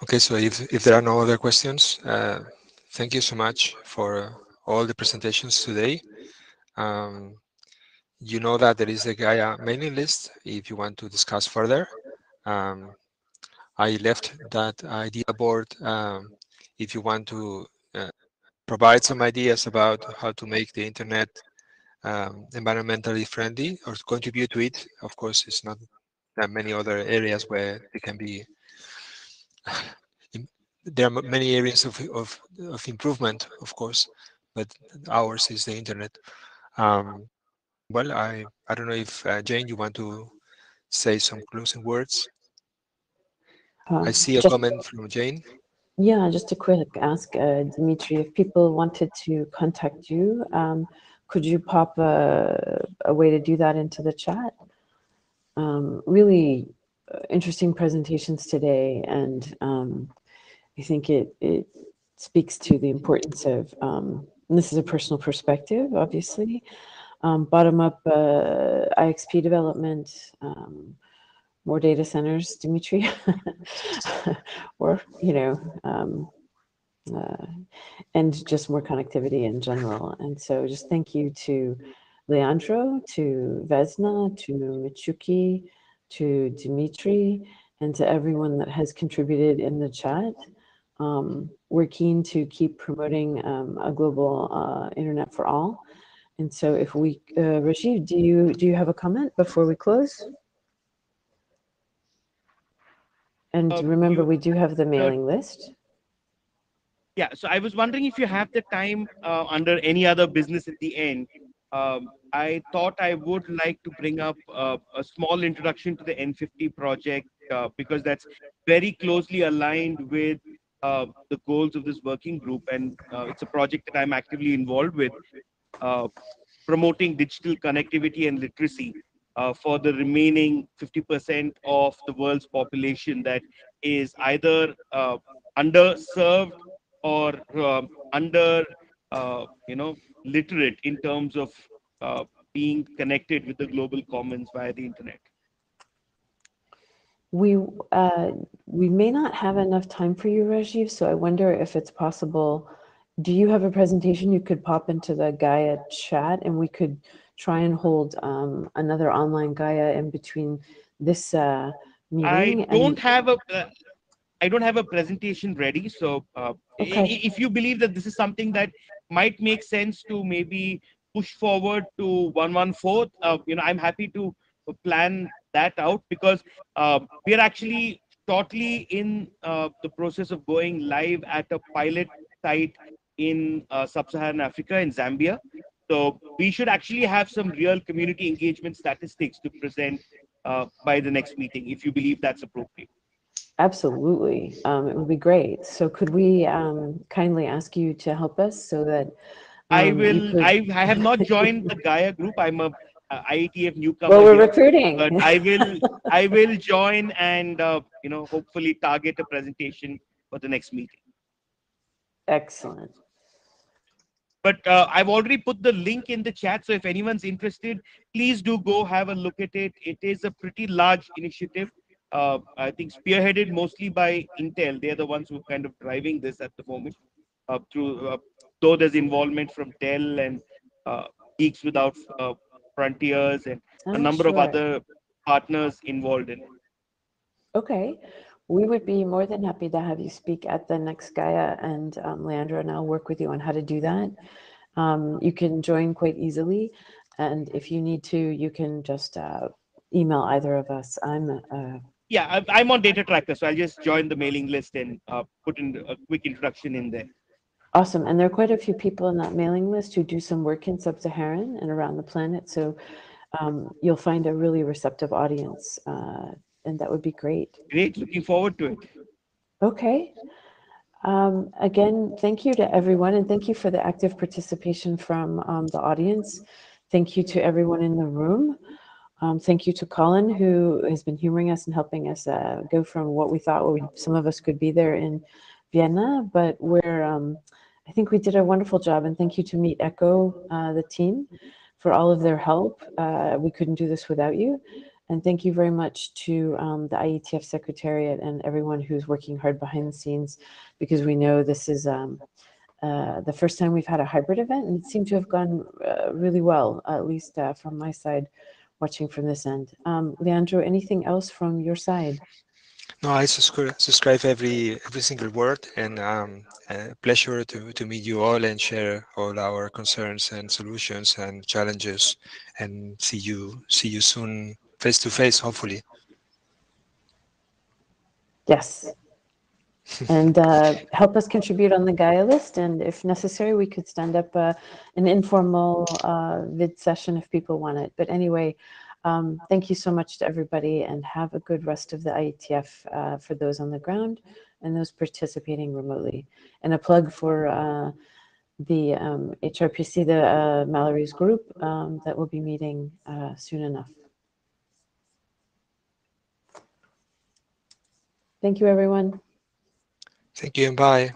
Okay, so if there are no other questions, thank you so much for all the presentations today. You know that there is a Gaia mailing list if you want to discuss further. I left that idea board if you want to provide some ideas about how to make the internet environmentally friendly or contribute to it. Of course, it's not that many other areas where it can be. There are many areas of improvement, of course, but ours is the internet. Well, I don't know if Jane, you want to say some closing words. I see a comment from Jane. Yeah, just a quick ask, Dimitri, if people wanted to contact you, could you pop a way to do that into the chat? Really interesting presentations today, and I think it speaks to the importance of, and this is a personal perspective, obviously, bottom-up IXP development, more data centers, Dimitri, or, and just more connectivity in general. And so just thank you to Leandro, to Vesna, to Michuki, to Dimitri, and to everyone that has contributed in the chat. We're keen to keep promoting a global internet for all. And so if we, Rajiv, do you have a comment before we close? And remember, we do have the mailing list. Yeah, so I was wondering if you have the time under any other business at the end. I thought I would like to bring up a small introduction to the N50 project because that's very closely aligned with the goals of this working group, and it's a project that I'm actively involved with, promoting digital connectivity and literacy for the remaining 50% of the world's population that is either underserved or under, literate in terms of being connected with the global commons via the internet. We may not have enough time for you, Rajiv, so I wonder if it's possible. Do you have a presentation you could pop into the Gaia chat, and we could try and hold another online Gaia in between this meeting? I don't have a presentation ready, so okay. If you believe that this is something that might make sense to maybe push forward to 1/4, I'm happy to plan that out, because we're actually shortly in the process of going live at a pilot site in sub-Saharan Africa, in Zambia. So we should actually have some real community engagement statistics to present by the next meeting, if you believe that's appropriate. Absolutely. It would be great. So could we kindly ask you to help us so that I will. I have not joined the Gaia group. I'm a IETF newcomer. Well, we're here, recruiting. but I will join and hopefully target a presentation for the next meeting. Excellent. But I've already put the link in the chat, so if anyone's interested, please do go have a look at it. It is a pretty large initiative. I think spearheaded mostly by Intel. They're the ones who are kind of driving this at the moment. Though there's involvement from Dell and Geeks Without Frontiers and a number of other partners involved in it. Okay, we would be more than happy to have you speak at the next Gaia, and Leandro and I'll work with you on how to do that. You can join quite easily, and if you need to, you can just email either of us. Yeah, I'm on Data Tracker, so I'll just join the mailing list and put in a quick introduction in there. Awesome. And there are quite a few people in that mailing list who do some work in Sub-Saharan and around the planet. So you'll find a really receptive audience, and that would be great. Great. Looking forward to it. Okay. Again, thank you to everyone, and thank you for the active participation from the audience. Thank you to everyone in the room. Thank you to Colin, who has been humoring us and helping us go from what we thought some of us could be there in Vienna, but I think we did a wonderful job, and thank you to Meet Echo, the team, for all of their help. We couldn't do this without you. And thank you very much to the IETF Secretariat and everyone who's working hard behind the scenes, because we know this is the first time we've had a hybrid event, and it seemed to have gone really well, at least from my side, watching from this end. Leandro, anything else from your side? No, I subscribe every single word, and pleasure to meet you all and share all our concerns and solutions and challenges, and see you soon face to face, hopefully. Yes. And help us contribute on the Gaia list, and if necessary, we could stand up an informal vid session if people want it. But anyway, thank you so much to everybody, and have a good rest of the IETF for those on the ground. and those participating remotely. And a plug for the HRPC, the Mallory's group that will be meeting soon enough. Thank you, everyone. Thank you and bye.